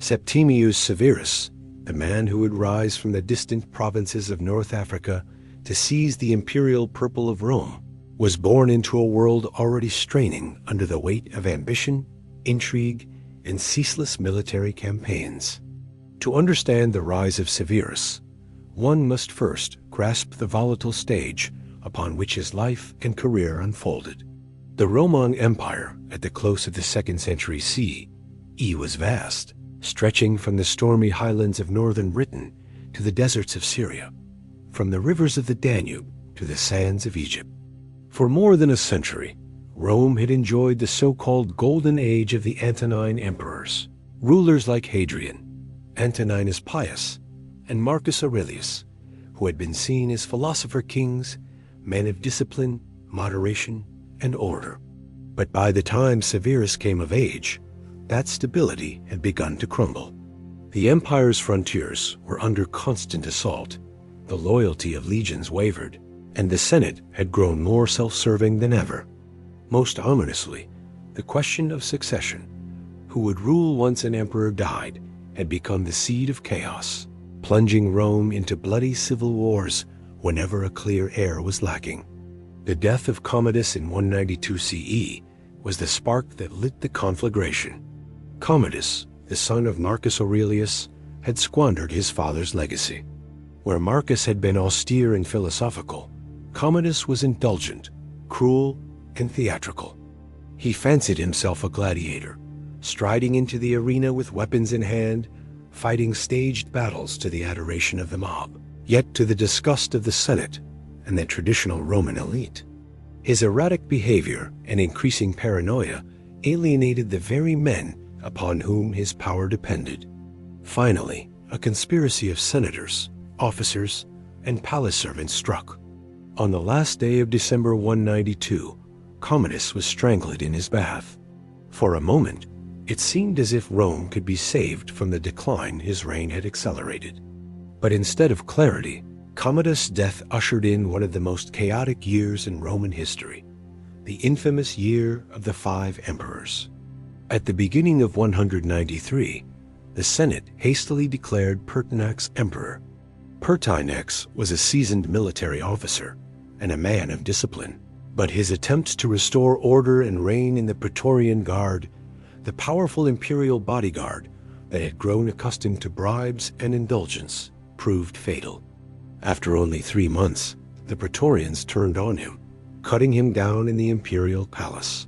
Septimius Severus, the man who would rise from the distant provinces of North Africa to seize the imperial purple of Rome, was born into a world already straining under the weight of ambition, intrigue, and ceaseless military campaigns. To understand the rise of Severus, one must first grasp the volatile stage upon which his life and career unfolded. The Roman Empire at the close of the 2nd century CE was vast, stretching from the stormy highlands of northern Britain to the deserts of Syria, from the rivers of the Danube to the sands of Egypt. For more than a century, Rome had enjoyed the so-called Golden Age of the Antonine emperors, rulers like Hadrian, Antoninus Pius, and Marcus Aurelius, who had been seen as philosopher kings, men of discipline, moderation, and order. But by the time Severus came of age, that stability had begun to crumble. The empire's frontiers were under constant assault, the loyalty of legions wavered, and the Senate had grown more self-serving than ever. Most ominously, the question of succession, who would rule once an emperor died, had become the seed of chaos, plunging Rome into bloody civil wars whenever a clear heir was lacking. The death of Commodus in 192 CE was the spark that lit the conflagration. Commodus, the son of Marcus Aurelius, had squandered his father's legacy. Where Marcus had been austere and philosophical, Commodus was indulgent, cruel, and theatrical. He fancied himself a gladiator, striding into the arena with weapons in hand, fighting staged battles to the adoration of the mob, yet to the disgust of the Senate and the traditional Roman elite. His erratic behavior and increasing paranoia alienated the very men upon whom his power depended. Finally, a conspiracy of senators, officers, and palace servants struck. On the last day of December 192, Commodus was strangled in his bath. For a moment, it seemed as if Rome could be saved from the decline his reign had accelerated. But instead of clarity, Commodus' death ushered in one of the most chaotic years in Roman history, the infamous year of the 5 emperors. At the beginning of 193, the Senate hastily declared Pertinax emperor. Pertinax was a seasoned military officer and a man of discipline, but his attempts to restore order and reign in the Praetorian Guard, the powerful imperial bodyguard that had grown accustomed to bribes and indulgence, proved fatal. After only 3 months, the Praetorians turned on him, cutting him down in the imperial palace.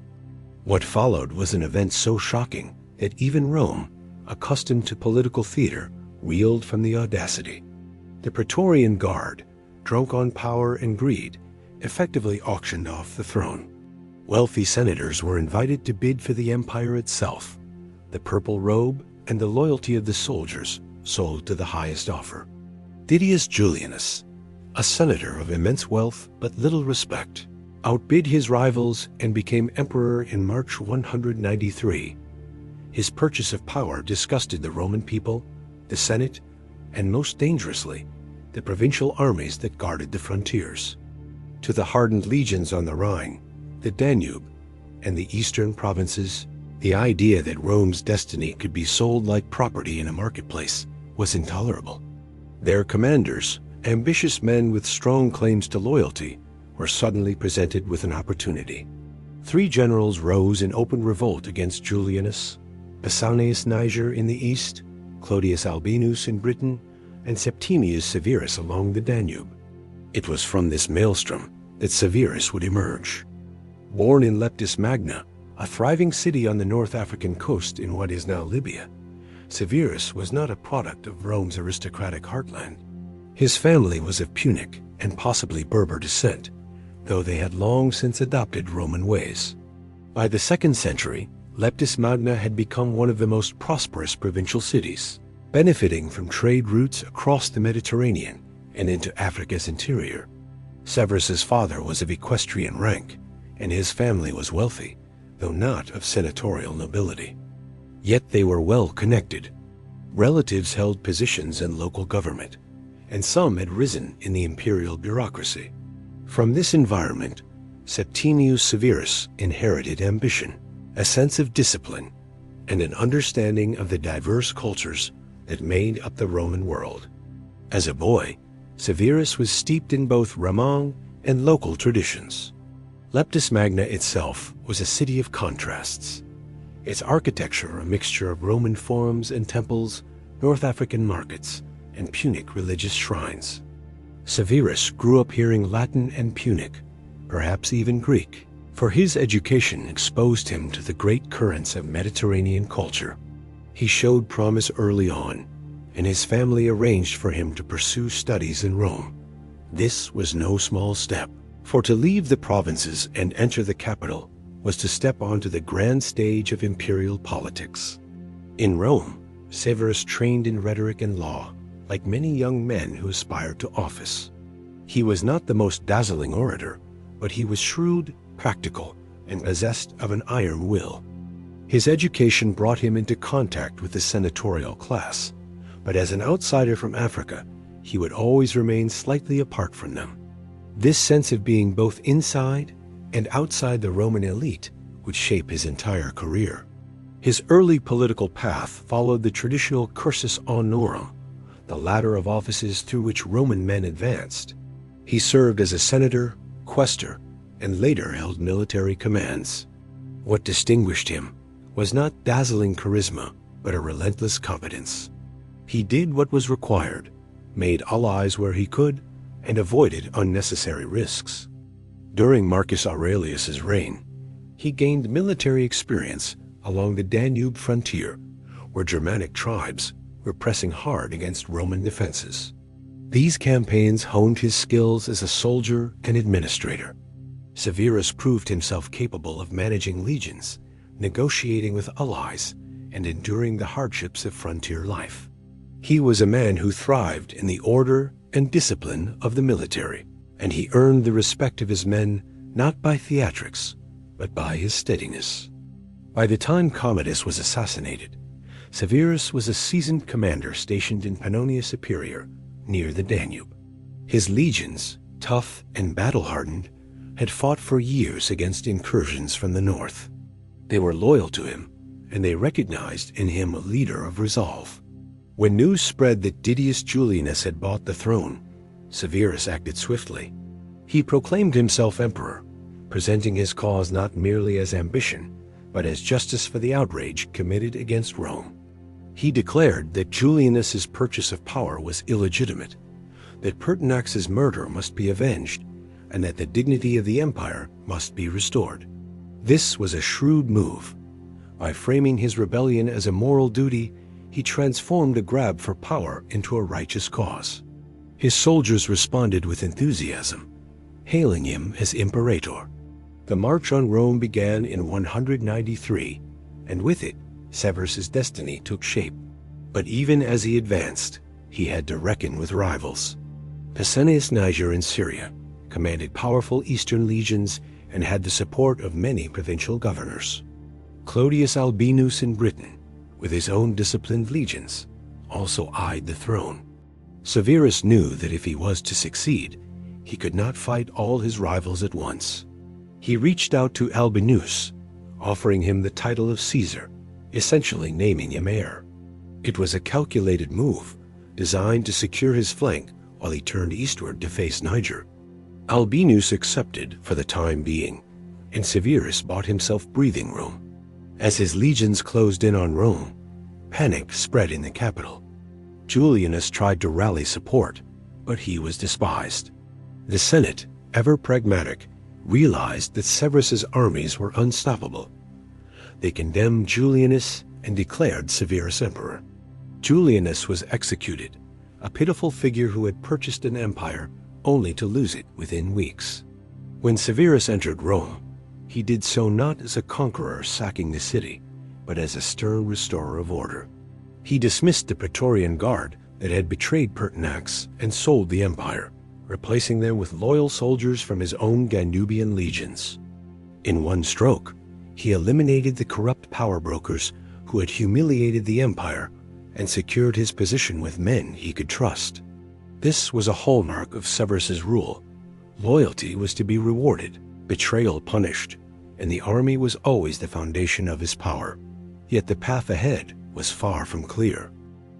What followed was an event so shocking that even Rome, accustomed to political theater, reeled from the audacity. The Praetorian Guard, drunk on power and greed, effectively auctioned off the throne. Wealthy senators were invited to bid for the empire itself. The purple robe and the loyalty of the soldiers sold to the highest offer. Didius Julianus, a senator of immense wealth but little respect, outbid his rivals and became emperor in March 193. His purchase of power disgusted the Roman people, the Senate, and most dangerously, the provincial armies that guarded the frontiers. To the hardened legions on the Rhine, the Danube, and the eastern provinces, the idea that Rome's destiny could be sold like property in a marketplace was intolerable. Their commanders, ambitious men with strong claims to loyalty, were suddenly presented with an opportunity. 3 generals rose in open revolt against Julianus: Pausanias Niger in the east, Clodius Albinus in Britain, and Septimius Severus along the Danube. It was from this maelstrom that Severus would emerge. Born in Leptis Magna, a thriving city on the North African coast in what is now Libya, Severus was not a product of Rome's aristocratic heartland. His family was of Punic and possibly Berber descent, though they had long since adopted Roman ways. By the 2nd century, Leptis Magna had become one of the most prosperous provincial cities, benefiting from trade routes across the Mediterranean and into Africa's interior. Severus's father was of equestrian rank, and his family was wealthy, though not of senatorial nobility. Yet they were well connected. Relatives held positions in local government, and some had risen in the imperial bureaucracy. From this environment, Septimius Severus inherited ambition, a sense of discipline, and an understanding of the diverse cultures that made up the Roman world. As a boy, Severus was steeped in both Roman and local traditions. Leptis Magna itself was a city of contrasts. Its architecture a mixture of Roman forums and temples, North African markets, and Punic religious shrines. Severus grew up hearing Latin and Punic, perhaps even Greek, for his education exposed him to the great currents of Mediterranean culture. He showed promise early on, and his family arranged for him to pursue studies in Rome. This was no small step, for to leave the provinces and enter the capital was to step onto the grand stage of imperial politics. In Rome, Severus trained in rhetoric and law, like many young men who aspired to office. He was not the most dazzling orator, but he was shrewd, practical, and possessed of an iron will. His education brought him into contact with the senatorial class, but as an outsider from Africa, he would always remain slightly apart from them. This sense of being both inside and outside the Roman elite would shape his entire career. His early political path followed the traditional cursus honorum, the ladder of offices through which Roman men advanced. He served as a senator, quaestor, and later held military commands. What distinguished him was not dazzling charisma, but a relentless competence. He did what was required, made allies where he could, and avoided unnecessary risks. During Marcus Aurelius's reign, he gained military experience along the Danube frontier, where Germanic tribes were pressing hard against Roman defenses. These campaigns honed his skills as a soldier and administrator. Severus proved himself capable of managing legions, negotiating with allies, and enduring the hardships of frontier life. He was a man who thrived in the order and discipline of the military, and he earned the respect of his men not by theatrics, but by his steadiness. By the time Commodus was assassinated, Severus was a seasoned commander stationed in Pannonia Superior, near the Danube. His legions, tough and battle-hardened, had fought for years against incursions from the north. They were loyal to him, and they recognized in him a leader of resolve. When news spread that Didius Julianus had bought the throne, Severus acted swiftly. He proclaimed himself emperor, presenting his cause not merely as ambition, but as justice for the outrage committed against Rome. He declared that Julianus's purchase of power was illegitimate, that Pertinax's murder must be avenged, and that the dignity of the empire must be restored. This was a shrewd move. By framing his rebellion as a moral duty, he transformed a grab for power into a righteous cause. His soldiers responded with enthusiasm, hailing him as imperator. The march on Rome began in 193, and with it, Severus's destiny took shape. But even as he advanced, he had to reckon with rivals. Pescennius Niger in Syria commanded powerful eastern legions and had the support of many provincial governors. Clodius Albinus in Britain, with his own disciplined legions, also eyed the throne. Severus knew that if he was to succeed, he could not fight all his rivals at once. He reached out to Albinus, offering him the title of Caesar, essentially naming him heir. It was a calculated move, designed to secure his flank while he turned eastward to face Niger. Albinus accepted for the time being, and Severus bought himself breathing room. As his legions closed in on Rome, panic spread in the capital. Julianus tried to rally support, but he was despised. The Senate, ever pragmatic, realized that Severus's armies were unstoppable. They condemned Julianus and declared Severus emperor. Julianus was executed, a pitiful figure who had purchased an empire only to lose it within weeks. When Severus entered Rome, he did so not as a conqueror sacking the city, but as a stern restorer of order. He dismissed the Praetorian Guard that had betrayed Pertinax and sold the empire, replacing them with loyal soldiers from his own Danubian legions. In one stroke, he eliminated the corrupt power brokers who had humiliated the empire and secured his position with men he could trust. This was a hallmark of Severus's rule. Loyalty was to be rewarded, betrayal punished, and the army was always the foundation of his power. Yet the path ahead was far from clear.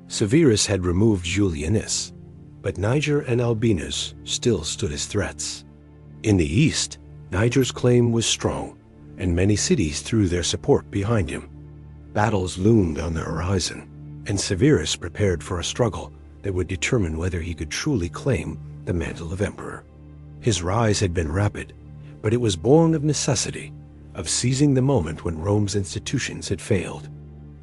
Severus had removed Julianus, but Niger and Albinus still stood as threats. In the east, Niger's claim was strong, and many cities threw their support behind him. Battles loomed on the horizon, and Severus prepared for a struggle that would determine whether he could truly claim the mantle of emperor. His rise had been rapid, but it was born of necessity, of seizing the moment when Rome's institutions had failed.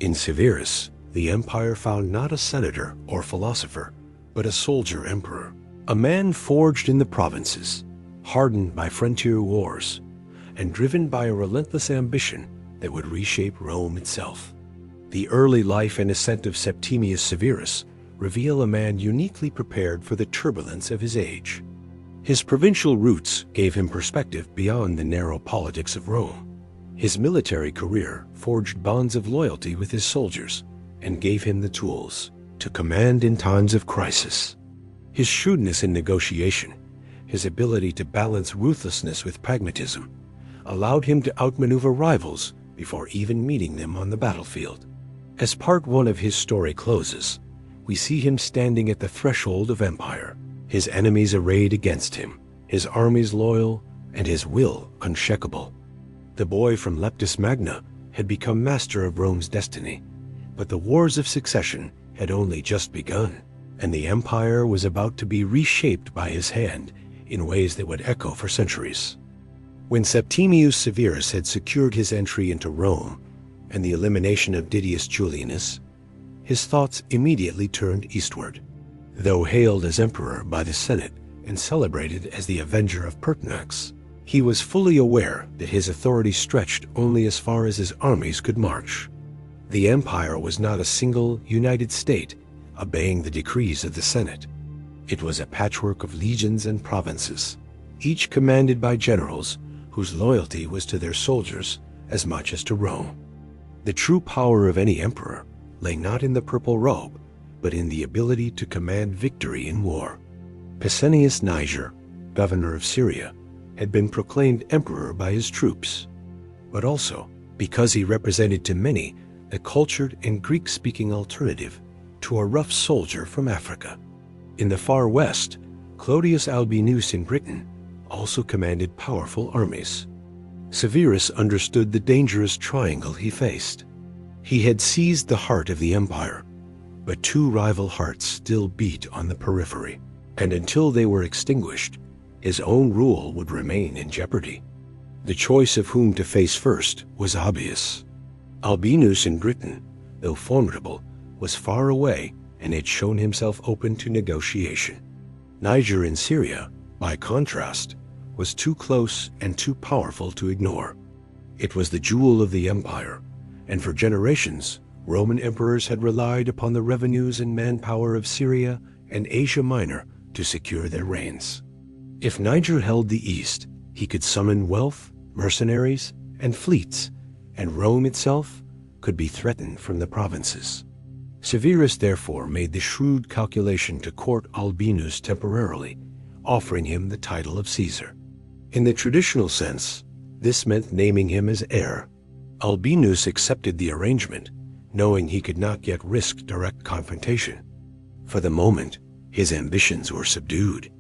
In Severus, the empire found not a senator or philosopher, but a soldier emperor, a man forged in the provinces, hardened by frontier wars, and driven by a relentless ambition that would reshape Rome itself. The early life and ascent of Septimius Severus reveal a man uniquely prepared for the turbulence of his age. His provincial roots gave him perspective beyond the narrow politics of Rome. His military career forged bonds of loyalty with his soldiers and gave him the tools to command in times of crisis. His shrewdness in negotiation, his ability to balance ruthlessness with pragmatism, allowed him to outmaneuver rivals before even meeting them on the battlefield. As part one of his story closes, we see him standing at the threshold of empire, his enemies arrayed against him, his armies loyal, and his will unshakable. The boy from Leptis Magna had become master of Rome's destiny, but the wars of succession had only just begun, and the empire was about to be reshaped by his hand in ways that would echo for centuries. When Septimius Severus had secured his entry into Rome and the elimination of Didius Julianus, his thoughts immediately turned eastward. Though hailed as emperor by the Senate and celebrated as the avenger of Pertinax, he was fully aware that his authority stretched only as far as his armies could march. The empire was not a single, united state obeying the decrees of the Senate. It was a patchwork of legions and provinces, each commanded by generals whose loyalty was to their soldiers as much as to Rome. The true power of any emperor lay not in the purple robe, but in the ability to command victory in war. Pescennius Niger, governor of Syria, had been proclaimed emperor by his troops, but also because he represented to many the cultured and Greek-speaking alternative to a rough soldier from Africa. In the far west, Clodius Albinus in Britain also commanded powerful armies. Severus understood the dangerous triangle he faced. He had seized the heart of the empire, but two rival hearts still beat on the periphery, and until they were extinguished, his own rule would remain in jeopardy. The choice of whom to face first was obvious. Albinus in Britain, though formidable, was far away and had shown himself open to negotiation. Niger in Syria, by contrast, was too close and too powerful to ignore. It was the jewel of the empire, and for generations, Roman emperors had relied upon the revenues and manpower of Syria and Asia Minor to secure their reigns. If Niger held the east, he could summon wealth, mercenaries, and fleets, and Rome itself could be threatened from the provinces. Severus therefore made the shrewd calculation to court Albinus temporarily, offering him the title of Caesar. In the traditional sense, this meant naming him as heir. Albinus accepted the arrangement, knowing he could not yet risk direct confrontation. For the moment, his ambitions were subdued.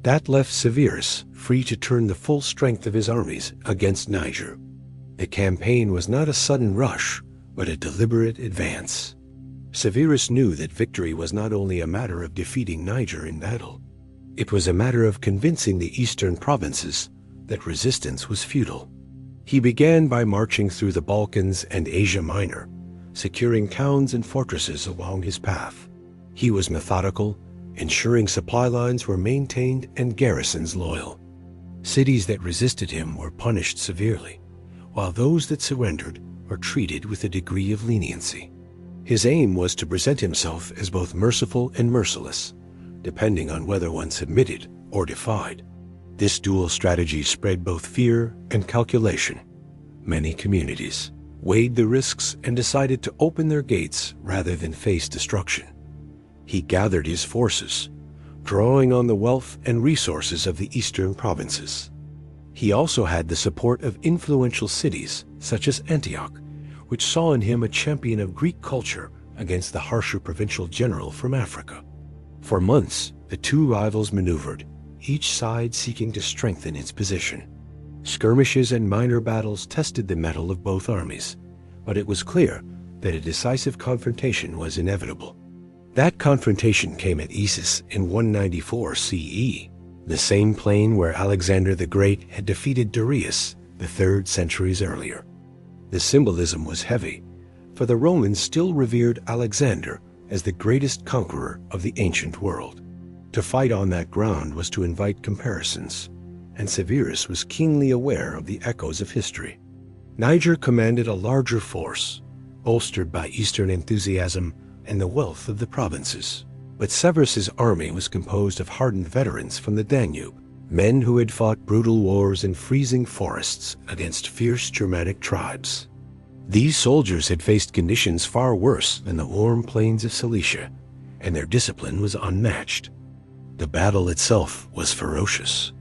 That left Severus free to turn the full strength of his armies against Niger. The campaign was not a sudden rush, but a deliberate advance. Severus knew that victory was not only a matter of defeating Niger in battle. It was a matter of convincing the eastern provinces that resistance was futile. He began by marching through the Balkans and Asia Minor, securing towns and fortresses along his path. He was methodical, ensuring supply lines were maintained and garrisons loyal. Cities that resisted him were punished severely, while those that surrendered were treated with a degree of leniency. His aim was to present himself as both merciful and merciless, depending on whether one submitted or defied. This dual strategy spread both fear and calculation. Many communities weighed the risks and decided to open their gates rather than face destruction. He gathered his forces, drawing on the wealth and resources of the eastern provinces. He also had the support of influential cities such as Antioch, which saw in him a champion of Greek culture against the harsher provincial general from Africa. For months, the two rivals maneuvered, each side seeking to strengthen its position. Skirmishes and minor battles tested the mettle of both armies, but it was clear that a decisive confrontation was inevitable. That confrontation came at Issus in 194 CE, the same plain where Alexander the Great had defeated Darius the 3rd centuries earlier. The symbolism was heavy, for the Romans still revered Alexander as the greatest conqueror of the ancient world. To fight on that ground was to invite comparisons, and Severus was keenly aware of the echoes of history. Niger commanded a larger force, bolstered by Eastern enthusiasm and the wealth of the provinces. But Severus's army was composed of hardened veterans from the Danube, men who had fought brutal wars in freezing forests against fierce Germanic tribes. These soldiers had faced conditions far worse than the warm plains of Cilicia, and their discipline was unmatched. The battle itself was ferocious.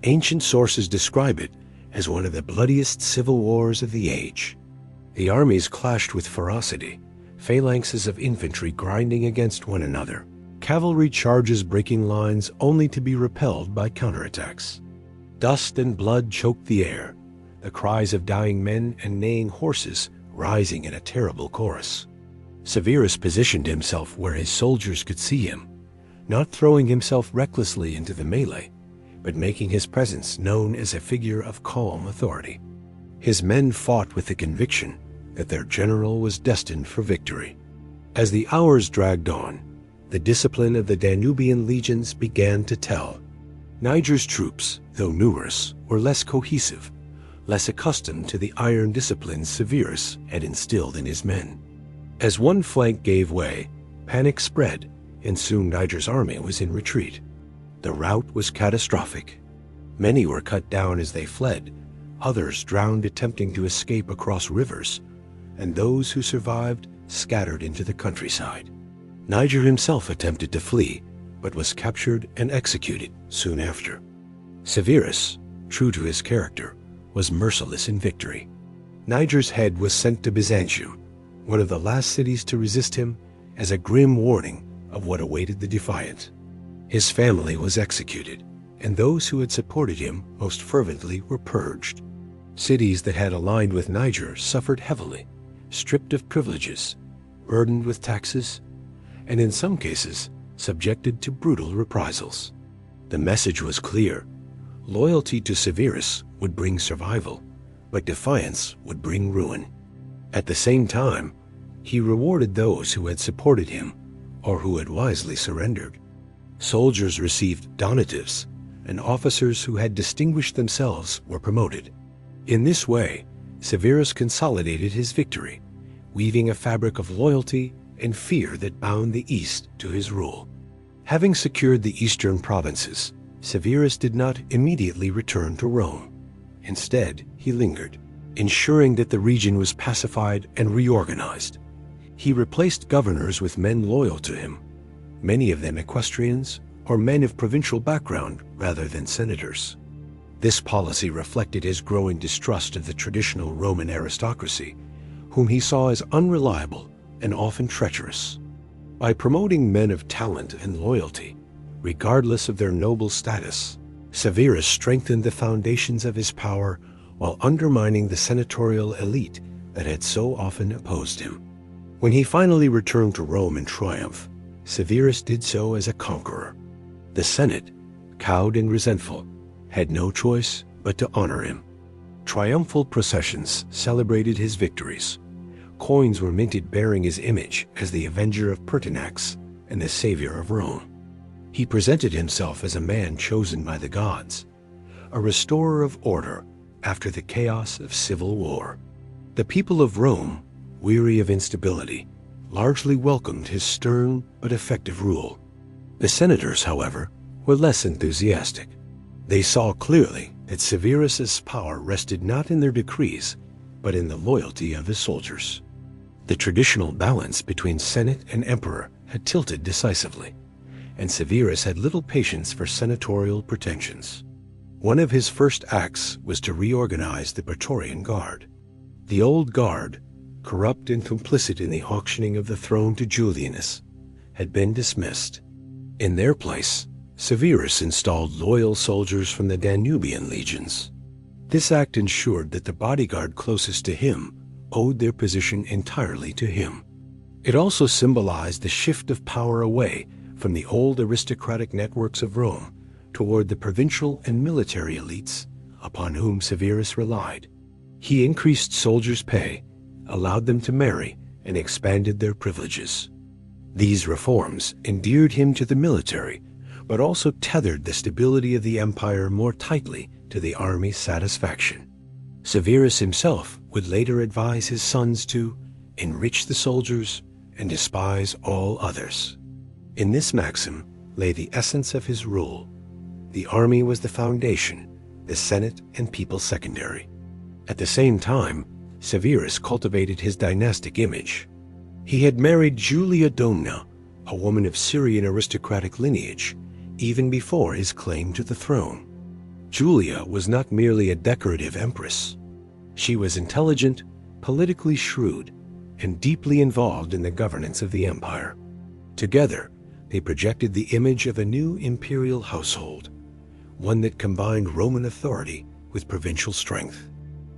Ancient sources describe it as one of the bloodiest civil wars of the age. The armies clashed with ferocity, phalanxes of infantry grinding against one another, cavalry charges breaking lines only to be repelled by counterattacks. Dust and blood choked the air, the cries of dying men and neighing horses rising in a terrible chorus. Severus positioned himself where his soldiers could see him, not throwing himself recklessly into the melee, but making his presence known as a figure of calm authority. His men fought with the conviction that their general was destined for victory. As the hours dragged on, the discipline of the Danubian legions began to tell. Niger's troops, though numerous, were less cohesive, less accustomed to the iron discipline Severus had instilled in his men. As one flank gave way, panic spread, and soon Niger's army was in retreat. The rout was catastrophic. Many were cut down as they fled, others drowned attempting to escape across rivers, and those who survived scattered into the countryside. Niger himself attempted to flee, but was captured and executed soon after. Severus, true to his character, was merciless in victory. Niger's head was sent to Byzantium, one of the last cities to resist him, as a grim warning of what awaited the defiant. His family was executed, and those who had supported him most fervently were purged. Cities that had aligned with Niger suffered heavily, stripped of privileges, burdened with taxes, and in some cases subjected to brutal reprisals. The message was clear. Loyalty to Severus would bring survival, but defiance would bring ruin. At the same time, he rewarded those who had supported him or who had wisely surrendered. Soldiers received donatives, and officers who had distinguished themselves were promoted. In this way, Severus consolidated his victory, weaving a fabric of loyalty and fear that bound the East to his rule. Having secured the eastern provinces, Severus did not immediately return to Rome. Instead, he lingered, ensuring that the region was pacified and reorganized. He replaced governors with men loyal to him, many of them equestrians or men of provincial background rather than senators. This policy reflected his growing distrust of the traditional Roman aristocracy, whom he saw as unreliable and often treacherous. By promoting men of talent and loyalty, regardless of their noble status, Severus strengthened the foundations of his power while undermining the senatorial elite that had so often opposed him. When he finally returned to Rome in triumph, Severus did so as a conqueror. The Senate, cowed and resentful, had no choice but to honor him. Triumphal processions celebrated his victories. Coins were minted bearing his image as the avenger of Pertinax and the savior of Rome. He presented himself as a man chosen by the gods, a restorer of order after the chaos of civil war. The people of Rome, weary of instability, largely welcomed his stern but effective rule. The senators, however, were less enthusiastic. They saw clearly that Severus's power rested not in their decrees, but in the loyalty of his soldiers. The traditional balance between Senate and Emperor had tilted decisively, and Severus had little patience for senatorial pretensions. One of his first acts was to reorganize the Praetorian Guard. The old guard, corrupt and complicit in the auctioning of the throne to Julianus, had been dismissed. In their place, Severus installed loyal soldiers from the Danubian legions. This act ensured that the bodyguard closest to him owed their position entirely to him. It also symbolized the shift of power away from the old aristocratic networks of Rome toward the provincial and military elites upon whom Severus relied. He increased soldiers' pay, allowed them to marry, and expanded their privileges. These reforms endeared him to the military, but also tethered the stability of the empire more tightly to the army's satisfaction. Severus himself would later advise his sons to enrich the soldiers and despise all others. In this maxim lay the essence of his rule. The army was the foundation, the Senate and people secondary. At the same time, Severus cultivated his dynastic image. He had married Julia Domna, a woman of Syrian aristocratic lineage, even before his claim to the throne. Julia was not merely a decorative empress. She was intelligent, politically shrewd, and deeply involved in the governance of the empire. Together, they projected the image of a new imperial household, one that combined Roman authority with provincial strength.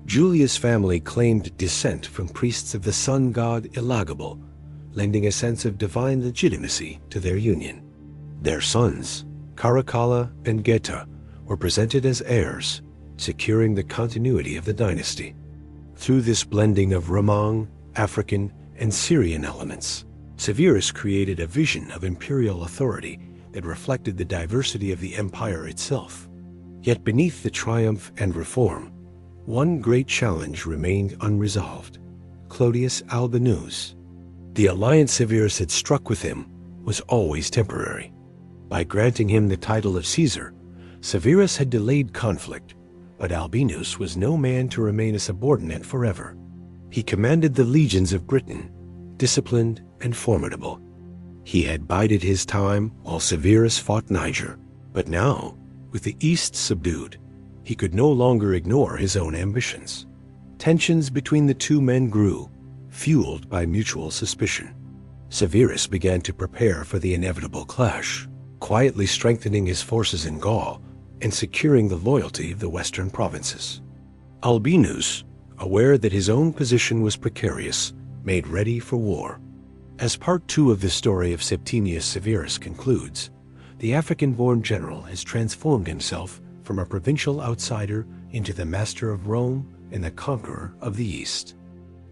Julia's family claimed descent from priests of the sun god Elagabal, lending a sense of divine legitimacy to their union. Their sons, Caracalla and Geta, were presented as heirs, securing the continuity of the dynasty. Through this blending of Roman, African, and Syrian elements, Severus created a vision of imperial authority that reflected the diversity of the empire itself. Yet beneath the triumph and reform, one great challenge remained unresolved: Clodius Albinus. The alliance Severus had struck with him was always temporary. By granting him the title of Caesar, Severus had delayed conflict, but Albinus was no man to remain a subordinate forever. He commanded the legions of Britain, disciplined and formidable. He had bided his time while Severus fought Niger, but now, with the East subdued, he could no longer ignore his own ambitions. Tensions between the two men grew, fueled by mutual suspicion. Severus began to prepare for the inevitable clash, quietly strengthening his forces in Gaul and securing the loyalty of the western provinces. Albinus, aware that his own position was precarious, made ready for war. As part 2 of the story of Septimius Severus concludes, the African-born general has transformed himself from a provincial outsider into the master of Rome and the conqueror of the East.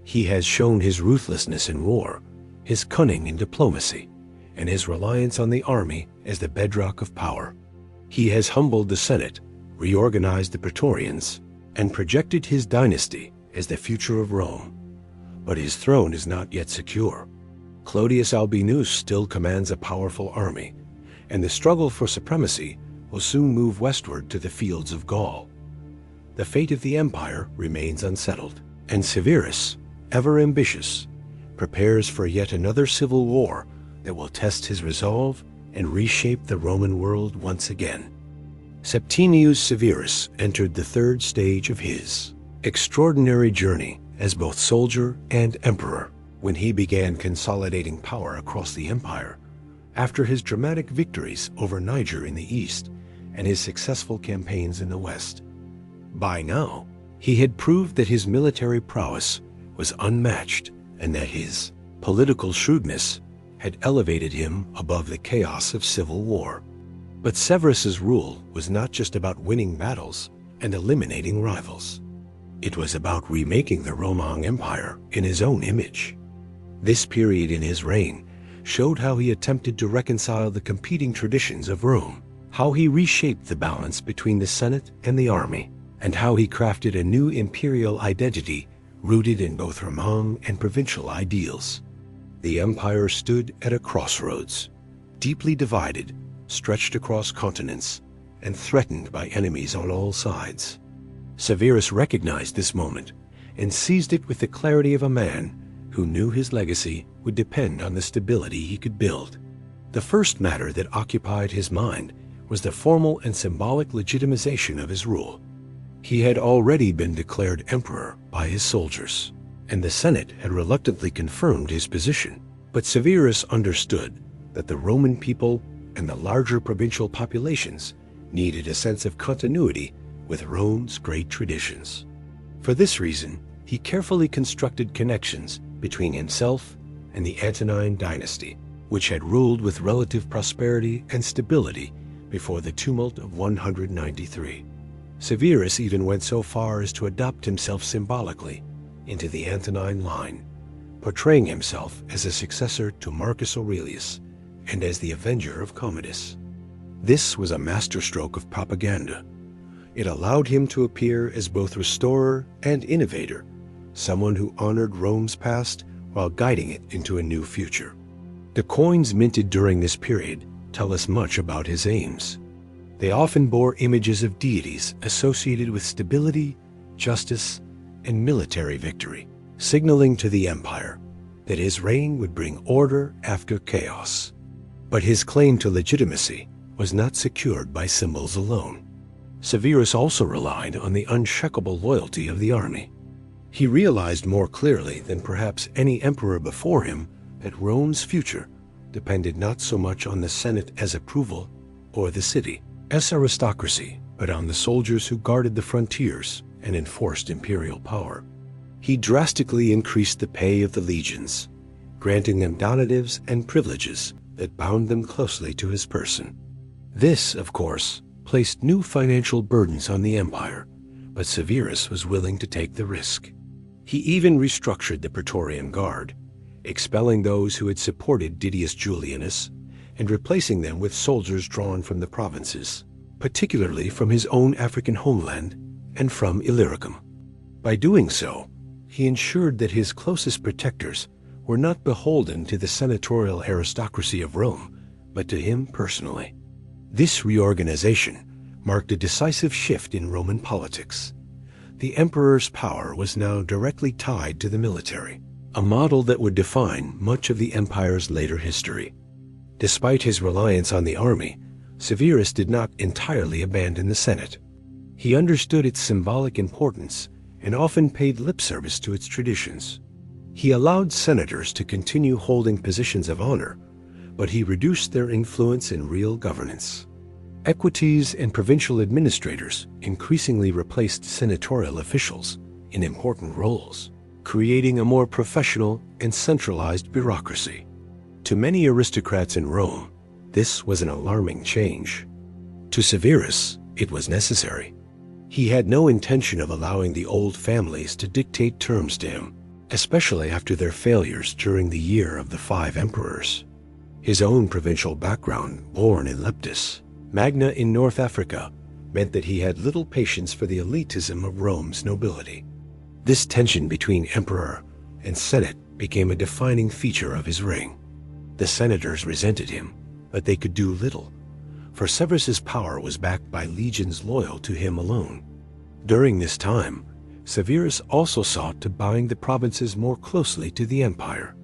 He has shown his ruthlessness in war, his cunning in diplomacy, and his reliance on the army as the bedrock of power. He has humbled the Senate, reorganized the Praetorians, and projected his dynasty as the future of Rome. But his throne is not yet secure. Clodius Albinus still commands a powerful army, and the struggle for supremacy will soon move westward to the fields of Gaul. The fate of the empire remains unsettled, and Severus, ever ambitious, prepares for yet another civil war that will test his resolve and reshape the Roman world once again. Septimius Severus entered the 3rd stage of his extraordinary journey as both soldier and emperor when he began consolidating power across the empire after his dramatic victories over Niger in the east and his successful campaigns in the west. By now, he had proved that his military prowess was unmatched and that his political shrewdness had elevated him above the chaos of civil war. But Severus's rule was not just about winning battles and eliminating rivals. It was about remaking the Roman Empire in his own image. This period in his reign showed how he attempted to reconcile the competing traditions of Rome, how he reshaped the balance between the Senate and the army, and how he crafted a new imperial identity rooted in both Roman and provincial ideals. The empire stood at a crossroads, deeply divided, stretched across continents, and threatened by enemies on all sides. Severus recognized this moment and seized it with the clarity of a man who knew his legacy would depend on the stability he could build. The first matter that occupied his mind was the formal and symbolic legitimization of his rule. He had already been declared emperor by his soldiers. and the Senate had reluctantly confirmed his position. But Severus understood that the Roman people and the larger provincial populations needed a sense of continuity with Rome's great traditions. For this reason, he carefully constructed connections between himself and the Antonine dynasty, which had ruled with relative prosperity and stability before the tumult of 193. Severus even went so far as to adopt himself symbolically into the Antonine line, portraying himself as a successor to Marcus Aurelius and as the avenger of Commodus. This was a masterstroke of propaganda. It allowed him to appear as both restorer and innovator, someone who honored Rome's past while guiding it into a new future. The coins minted during this period tell us much about his aims. They often bore images of deities associated with stability, justice, and military victory, signaling to the empire that his reign would bring order after chaos. But his claim to legitimacy was not secured by symbols alone. Severus also relied on the unshakable loyalty of the army. He realized more clearly than perhaps any emperor before him that Rome's future depended not so much on the Senate as approval or the city as aristocracy, but on the soldiers who guarded the frontiers and enforced imperial power. He drastically increased the pay of the legions, granting them donatives and privileges that bound them closely to his person. This, of course, placed new financial burdens on the empire, but Severus was willing to take the risk. He even restructured the Praetorian Guard, expelling those who had supported Didius Julianus and replacing them with soldiers drawn from the provinces, particularly from his own African homeland and from Illyricum. By doing so, he ensured that his closest protectors were not beholden to the senatorial aristocracy of Rome, but to him personally. This reorganization marked a decisive shift in Roman politics. The emperor's power was now directly tied to the military, a model that would define much of the empire's later history. Despite his reliance on the army, Severus did not entirely abandon the Senate. He understood its symbolic importance and often paid lip service to its traditions. He allowed senators to continue holding positions of honor, but he reduced their influence in real governance. Equites and provincial administrators increasingly replaced senatorial officials in important roles, creating a more professional and centralized bureaucracy. To many aristocrats in Rome, this was an alarming change. To Severus, it was necessary. He had no intention of allowing the old families to dictate terms to him, especially after their failures during the year of the 5 emperors. His own provincial background, born in Leptis Magna in North Africa, meant that he had little patience for the elitism of Rome's nobility. This tension between emperor and senate became a defining feature of his reign. The senators resented him, but they could do little, for Severus's power was backed by legions loyal to him alone. During this time, Severus also sought to bind the provinces more closely to the empire.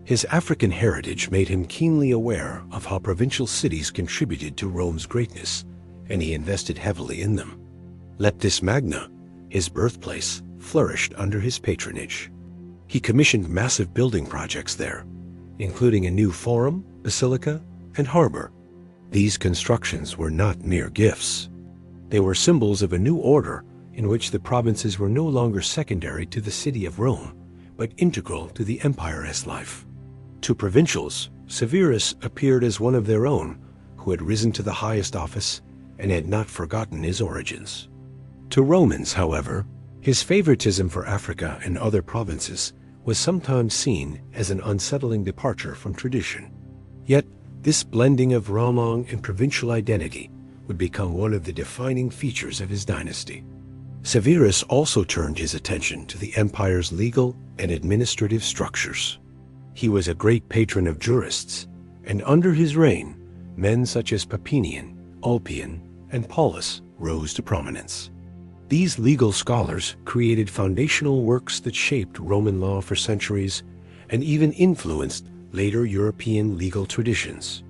His African heritage made him keenly aware of how provincial cities contributed to Rome's greatness, and he invested heavily in them. Leptis Magna, his birthplace, flourished under his patronage. He commissioned massive building projects there, including a new forum, basilica, and harbor. These constructions were not mere gifts. They were symbols of a new order in which the provinces were no longer secondary to the city of Rome, but integral to the empire's life. To provincials, Severus appeared as one of their own who had risen to the highest office and had not forgotten his origins. To Romans, however, his favoritism for Africa and other provinces was sometimes seen as an unsettling departure from tradition. Yet, this blending of Roman and provincial identity would become one of the defining features of his dynasty. Severus also turned his attention to the empire's legal and administrative structures. He was a great patron of jurists, and under his reign, men such as Papinian, Ulpian, and Paulus rose to prominence. These legal scholars created foundational works that shaped Roman law for centuries and even influenced later European legal traditions.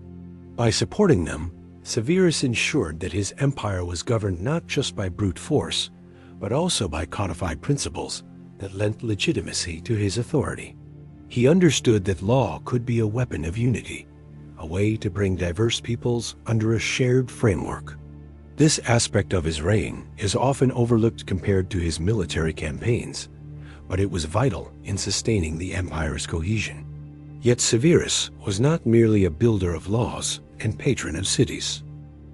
By supporting them, Severus ensured that his empire was governed not just by brute force, but also by codified principles that lent legitimacy to his authority. He understood that law could be a weapon of unity, a way to bring diverse peoples under a shared framework. This aspect of his reign is often overlooked compared to his military campaigns, but it was vital in sustaining the empire's cohesion. Yet Severus was not merely a builder of laws and patron of cities.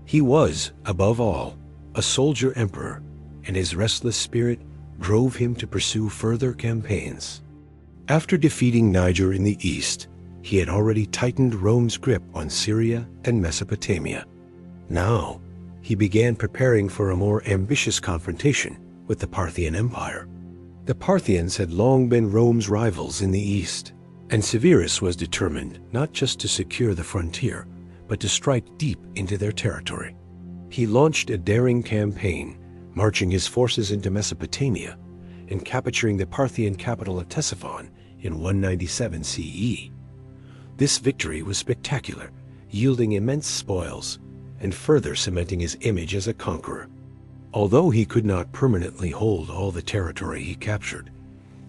He was, above all, a soldier emperor, and his restless spirit drove him to pursue further campaigns. After defeating Niger in the east, he had already tightened Rome's grip on Syria and Mesopotamia. Now, he began preparing for a more ambitious confrontation with the Parthian Empire. The Parthians had long been Rome's rivals in the east, and Severus was determined not just to secure the frontier, but to strike deep into their territory. He launched a daring campaign, marching his forces into Mesopotamia and capturing the Parthian capital of Ctesiphon in 197 CE. This victory was spectacular, yielding immense spoils and further cementing his image as a conqueror. Although he could not permanently hold all the territory he captured,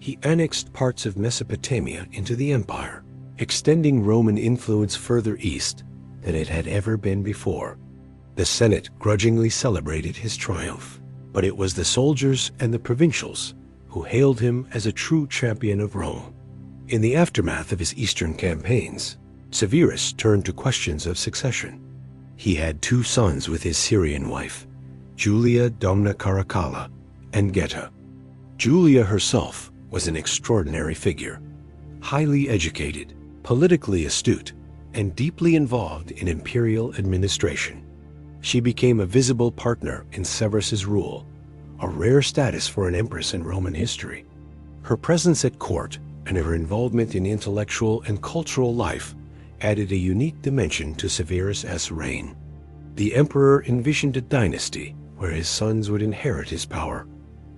he annexed parts of Mesopotamia into the empire, extending Roman influence further east than it had ever been before. The Senate grudgingly celebrated his triumph, but it was the soldiers and the provincials who hailed him as a true champion of Rome. In the aftermath of his eastern campaigns, Severus turned to questions of succession. He had 2 sons with his Syrian wife, Julia Domna Caracalla and Geta. Julia herself was an extraordinary figure, highly educated, politically astute, and deeply involved in imperial administration. She became a visible partner in Severus's rule, a rare status for an empress in Roman history. Her presence at court and her involvement in intellectual and cultural life added a unique dimension to Severus's reign. The emperor envisioned a dynasty where his sons would inherit his power,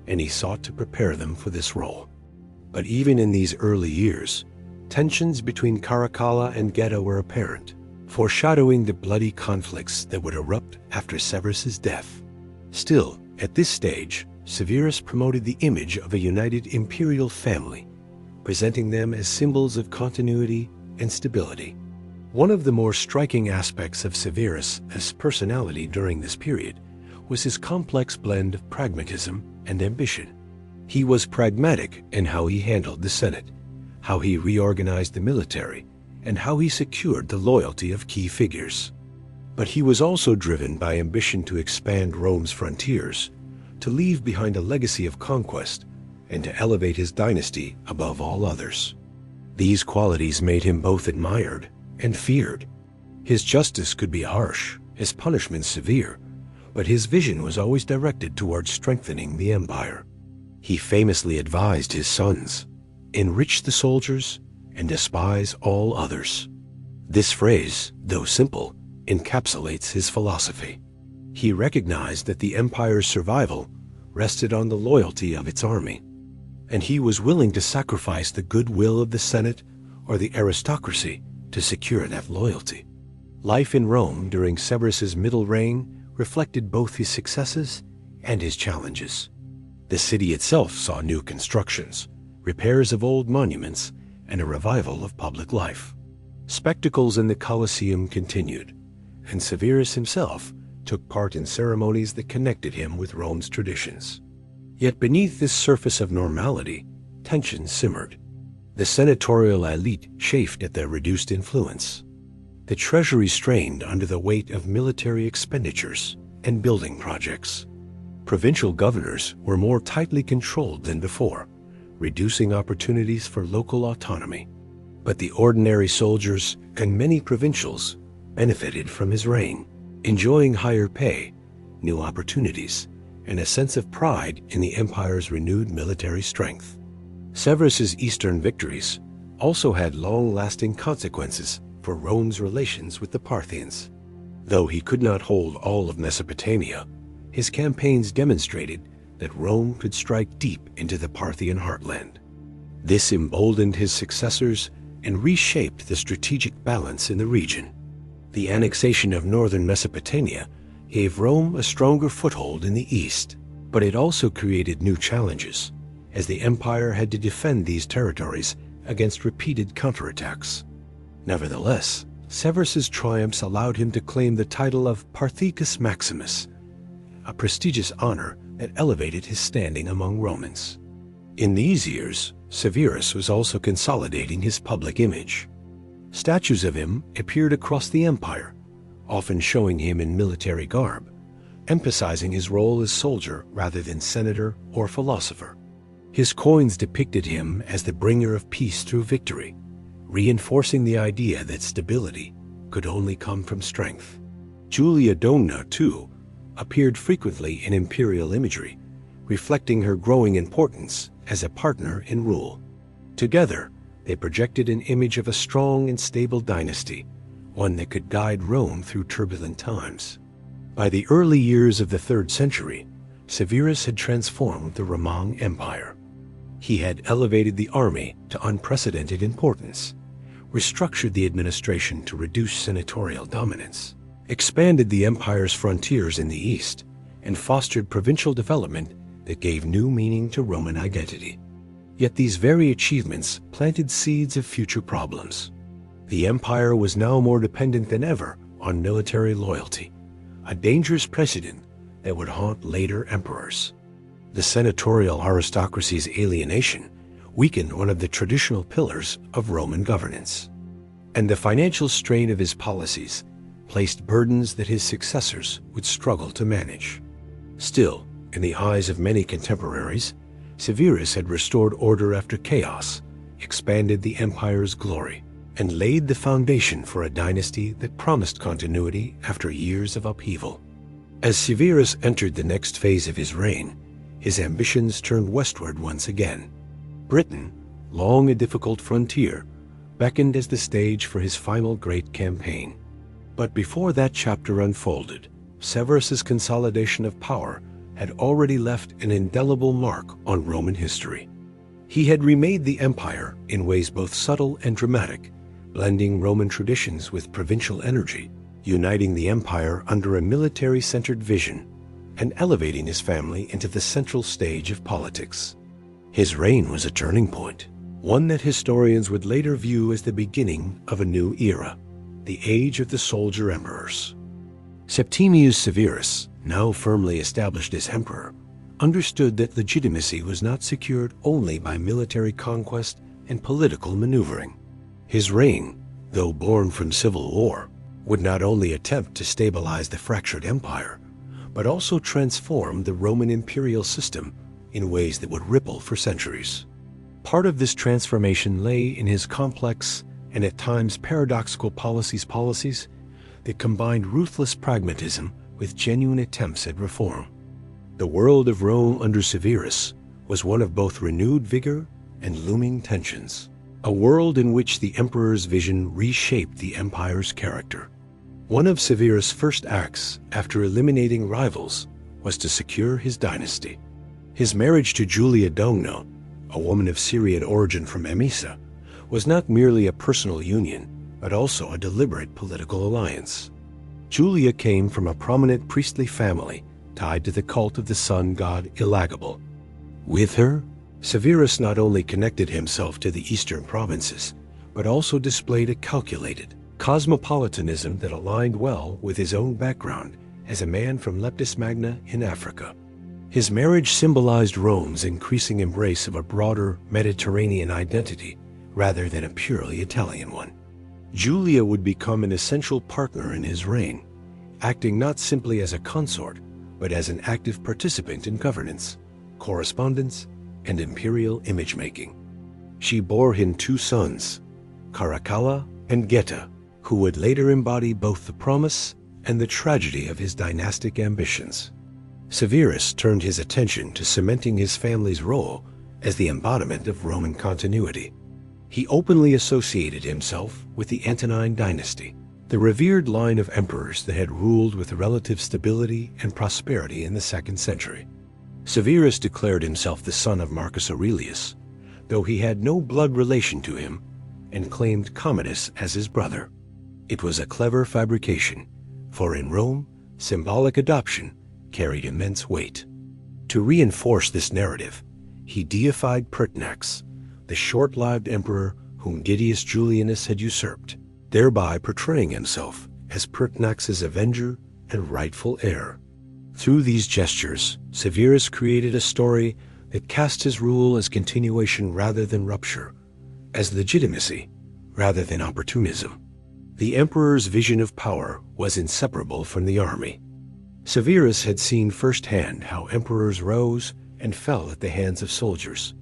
and he sought to prepare them for this role. But even in these early years, tensions between Caracalla and Geta were apparent, foreshadowing the bloody conflicts that would erupt after Severus's death. Still, at this stage, Severus promoted the image of a united imperial family, presenting them as symbols of continuity and stability. One of the more striking aspects of Severus's personality during this period was his complex blend of pragmatism and ambition. He was pragmatic in how he handled the Senate, how he reorganized the military, and how he secured the loyalty of key figures. But he was also driven by ambition to expand Rome's frontiers, to leave behind a legacy of conquest, and to elevate his dynasty above all others. These qualities made him both admired and feared. His justice could be harsh, his punishment severe, but his vision was always directed towards strengthening the empire. He famously advised his sons, "Enrich the soldiers and despise all others." This phrase, though simple, encapsulates his philosophy. He recognized that the empire's survival rested on the loyalty of its army, and he was willing to sacrifice the goodwill of the Senate or the aristocracy to secure that loyalty. Life in Rome during Severus's middle reign reflected both his successes and his challenges. The city itself saw new constructions, repairs of old monuments, and a revival of public life. Spectacles in the Colosseum continued, and Severus himself took part in ceremonies that connected him with Rome's traditions. Yet beneath this surface of normality, tension simmered. The senatorial elite chafed at their reduced influence. The treasury strained under the weight of military expenditures and building projects. Provincial governors were more tightly controlled than before, reducing opportunities for local autonomy. But the ordinary soldiers and many provincials benefited from his reign, enjoying higher pay, new opportunities, and a sense of pride in the empire's renewed military strength. Severus's eastern victories also had long-lasting consequences for Rome's relations with the Parthians. Though he could not hold all of Mesopotamia, his campaigns demonstrated that Rome could strike deep into the Parthian heartland. This emboldened his successors and reshaped the strategic balance in the region. The annexation of northern Mesopotamia gave Rome a stronger foothold in the east, but it also created new challenges, as the empire had to defend these territories against repeated counterattacks. Nevertheless, Severus's triumphs allowed him to claim the title of Parthicus Maximus, a prestigious honor that elevated his standing among Romans. In these years, Severus was also consolidating his public image. Statues of him appeared across the empire, often showing him in military garb, emphasizing his role as soldier rather than senator or philosopher. His coins depicted him as the bringer of peace through victory, reinforcing the idea that stability could only come from strength. Julia Domna, too, appeared frequently in imperial imagery, reflecting her growing importance as a partner in rule. Together, they projected an image of a strong and stable dynasty, one that could guide Rome through turbulent times. By the early years of the 3rd century, Severus had transformed the Roman Empire. He had elevated the army to unprecedented importance, restructured the administration to reduce senatorial dominance, expanded the empire's frontiers in the east, and fostered provincial development that gave new meaning to Roman identity. Yet these very achievements planted seeds of future problems. The empire was now more dependent than ever on military loyalty, a dangerous precedent that would haunt later emperors. The senatorial aristocracy's alienation weakened one of the traditional pillars of Roman governance, and the financial strain of his policies placed burdens that his successors would struggle to manage. Still, in the eyes of many contemporaries, Severus had restored order after chaos, expanded the empire's glory, and laid the foundation for a dynasty that promised continuity after years of upheaval. As Severus entered the next phase of his reign, his ambitions turned westward once again. Britain, long a difficult frontier, beckoned as the stage for his final great campaign. But before that chapter unfolded, Severus's consolidation of power had already left an indelible mark on Roman history. He had remade the empire in ways both subtle and dramatic, blending Roman traditions with provincial energy, uniting the empire under a military-centered vision, and elevating his family into the central stage of politics. His reign was a turning point, one that historians would later view as the beginning of a new era, the age of the soldier emperors. Septimius Severus, now firmly established as emperor, understood that legitimacy was not secured only by military conquest and political maneuvering. His reign, though born from civil war, would not only attempt to stabilize the fractured empire, but also transform the Roman imperial system in ways that would ripple for centuries. Part of this transformation lay in his complex and at times paradoxical policies that combined ruthless pragmatism with genuine attempts at reform. The world of Rome under Severus was one of both renewed vigor and looming tensions, a world in which the emperor's vision reshaped the empire's character. One of Severus' first acts after eliminating rivals was to secure his dynasty. His marriage to Julia Domna, a woman of Syrian origin from Emesa, was not merely a personal union, but also a deliberate political alliance. Julia came from a prominent priestly family tied to the cult of the sun god Illagable. With her, Severus not only connected himself to the eastern provinces, but also displayed a calculated cosmopolitanism that aligned well with his own background as a man from Leptis Magna in Africa. His marriage symbolized Rome's increasing embrace of a broader Mediterranean identity rather than a purely Italian one. Julia would become an essential partner in his reign, acting not simply as a consort, but as an active participant in governance, correspondence, and imperial image-making. She bore him 2 sons, Caracalla and Geta, who would later embody both the promise and the tragedy of his dynastic ambitions. Severus turned his attention to cementing his family's role as the embodiment of Roman continuity. He openly associated himself with the Antonine dynasty, the revered line of emperors that had ruled with relative stability and prosperity in the 2nd century. Severus declared himself the son of Marcus Aurelius, though he had no blood relation to him, and claimed Commodus as his brother. It was a clever fabrication, for in Rome, symbolic adoption carried immense weight. To reinforce this narrative, he deified Pertinax, the short-lived emperor whom Didius Julianus had usurped, thereby portraying himself as Pertinax's avenger and rightful heir. Through these gestures, Severus created a story that cast his rule as continuation rather than rupture, as legitimacy rather than opportunism. The emperor's vision of power was inseparable from the army. Severus had seen firsthand how emperors rose and fell at the hands of soldiers,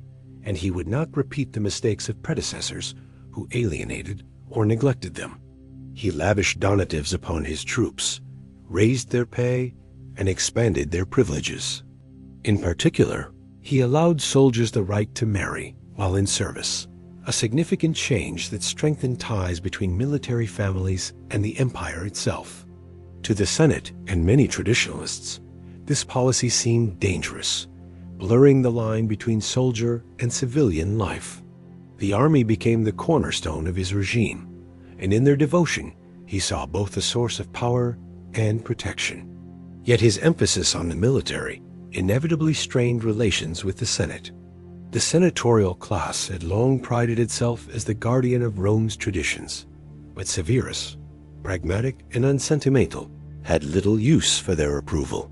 and he would not repeat the mistakes of predecessors who alienated or neglected them. He lavished donatives upon his troops, raised their pay, and expanded their privileges. In particular, he allowed soldiers the right to marry while in service, a significant change that strengthened ties between military families and the empire itself. To the Senate and many traditionalists, this policy seemed dangerous, blurring the line between soldier and civilian life. The army became the cornerstone of his regime, and in their devotion, he saw both a source of power and protection. Yet his emphasis on the military inevitably strained relations with the Senate. The senatorial class had long prided itself as the guardian of Rome's traditions, but Severus, pragmatic and unsentimental, had little use for their approval.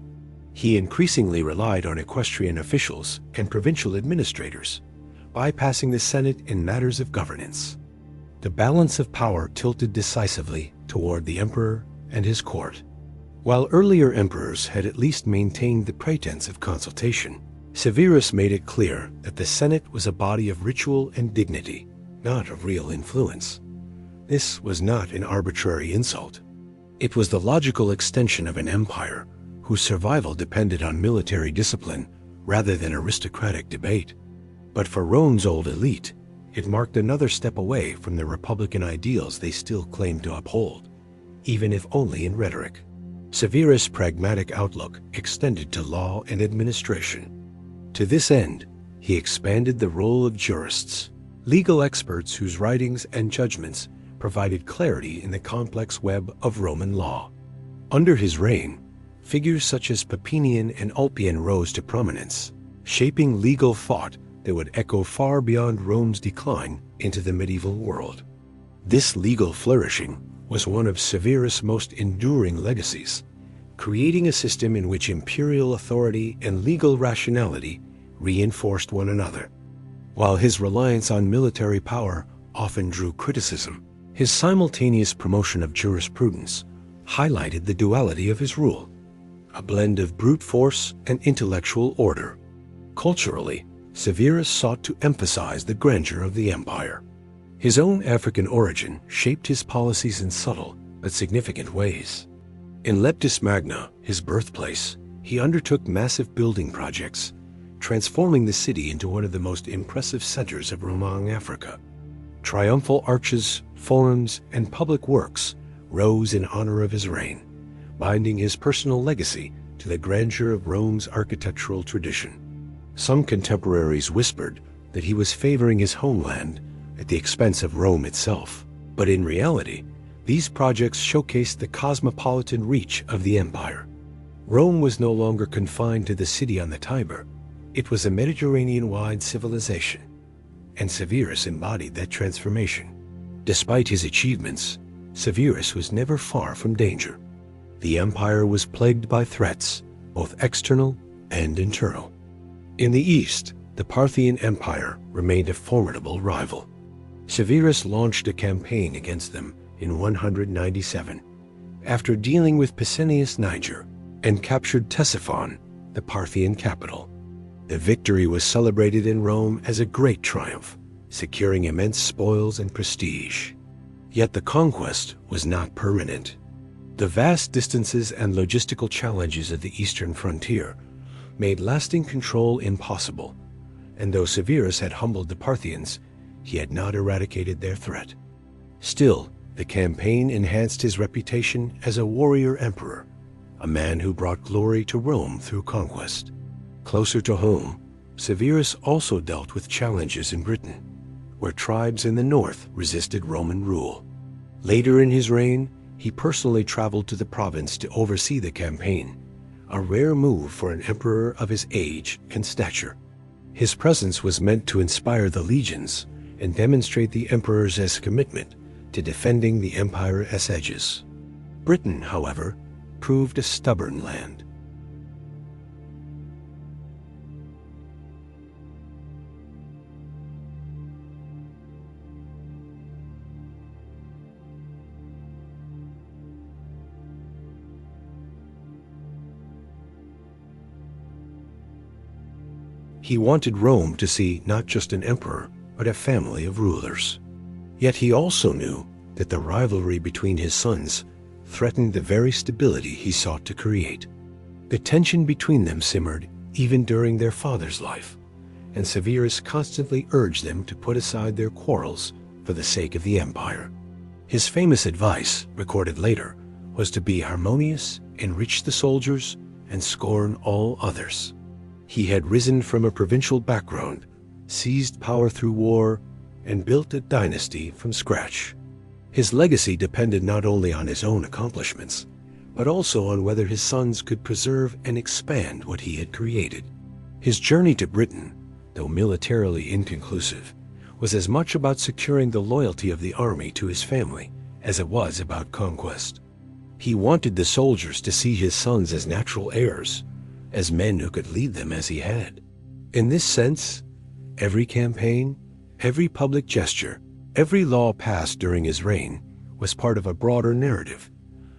He increasingly relied on equestrian officials and provincial administrators, bypassing the Senate in matters of governance. The balance of power tilted decisively toward the emperor and his court. While earlier emperors had at least maintained the pretense of consultation, Severus made it clear that the Senate was a body of ritual and dignity, not of real influence. This was not an arbitrary insult. It was the logical extension of an empire whose survival depended on military discipline rather than aristocratic debate. But for Rome's old elite, it marked another step away from the republican ideals they still claimed to uphold, even if only in rhetoric. Severus' pragmatic outlook extended to law and administration. To this end, he expanded the role of jurists, legal experts whose writings and judgments provided clarity in the complex web of Roman law. Under his reign, figures such as Papinian and Ulpian rose to prominence, shaping legal thought that would echo far beyond Rome's decline into the medieval world. This legal flourishing was one of Severus' most enduring legacies, creating a system in which imperial authority and legal rationality reinforced one another. While his reliance on military power often drew criticism, his simultaneous promotion of jurisprudence highlighted the duality of his rule, a blend of brute force and intellectual order. Culturally, Severus sought to emphasize the grandeur of the empire. His own African origin shaped his policies in subtle but significant ways. In Leptis Magna, his birthplace, he undertook massive building projects, transforming the city into one of the most impressive centers of Roman Africa. Triumphal arches, forums, and public works rose in honor of his reign, binding his personal legacy to the grandeur of Rome's architectural tradition. Some contemporaries whispered that he was favoring his homeland at the expense of Rome itself, but in reality, these projects showcased the cosmopolitan reach of the empire. Rome was no longer confined to the city on the Tiber. It was a Mediterranean-wide civilization, and Severus embodied that transformation. Despite his achievements, Severus was never far from danger. The empire was plagued by threats, both external and internal. In the east, the Parthian Empire remained a formidable rival. Severus launched a campaign against them in 197, after dealing with Pescennius Niger, and captured Ctesiphon, the Parthian capital. The victory was celebrated in Rome as a great triumph, securing immense spoils and prestige. Yet the conquest was not permanent. The vast distances and logistical challenges of the eastern frontier made lasting control impossible, and though Severus had humbled the Parthians, he had not eradicated their threat. Still, the campaign enhanced his reputation as a warrior emperor, a man who brought glory to Rome through conquest. Closer to home, Severus also dealt with challenges in Britain, where tribes in the north resisted Roman rule. Later in his reign, he personally traveled to the province to oversee the campaign, a rare move for an emperor of his age and stature. His presence was meant to inspire the legions and demonstrate the emperor's commitment to defending the empire's edges. Britain, however, proved a stubborn land. He wanted Rome to see not just an emperor, but a family of rulers. Yet he also knew that the rivalry between his sons threatened the very stability he sought to create. The tension between them simmered even during their father's life, and Severus constantly urged them to put aside their quarrels for the sake of the empire. His famous advice, recorded later, was to be harmonious, enrich the soldiers, and scorn all others. He had risen from a provincial background, seized power through war, and built a dynasty from scratch. His legacy depended not only on his own accomplishments, but also on whether his sons could preserve and expand what he had created. His journey to Britain, though militarily inconclusive, was as much about securing the loyalty of the army to his family as it was about conquest. He wanted the soldiers to see his sons as natural heirs, as men who could lead them as he had. In this sense, every campaign, every public gesture, every law passed during his reign was part of a broader narrative,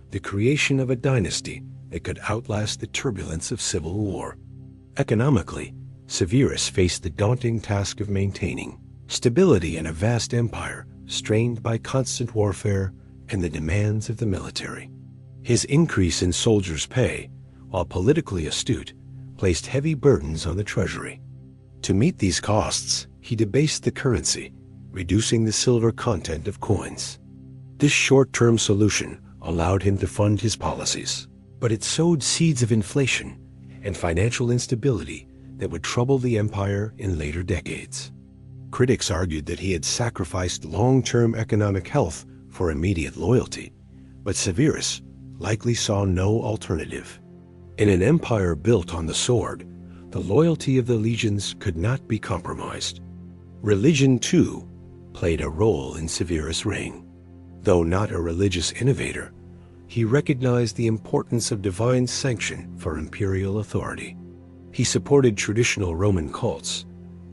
the creation of a dynasty that could outlast the turbulence of civil war. Economically, Severus faced the daunting task of maintaining stability in a vast empire strained by constant warfare and the demands of the military. His increase in soldiers' pay, while politically astute, placed heavy burdens on the treasury. To meet these costs, he debased the currency, reducing the silver content of coins. This short-term solution allowed him to fund his policies, but it sowed seeds of inflation and financial instability that would trouble the empire in later decades. Critics argued that he had sacrificed long-term economic health for immediate loyalty, but Severus likely saw no alternative. In an empire built on the sword, the loyalty of the legions could not be compromised. Religion, too, played a role in Severus' reign. Though not a religious innovator, he recognized the importance of divine sanction for imperial authority. He supported traditional Roman cults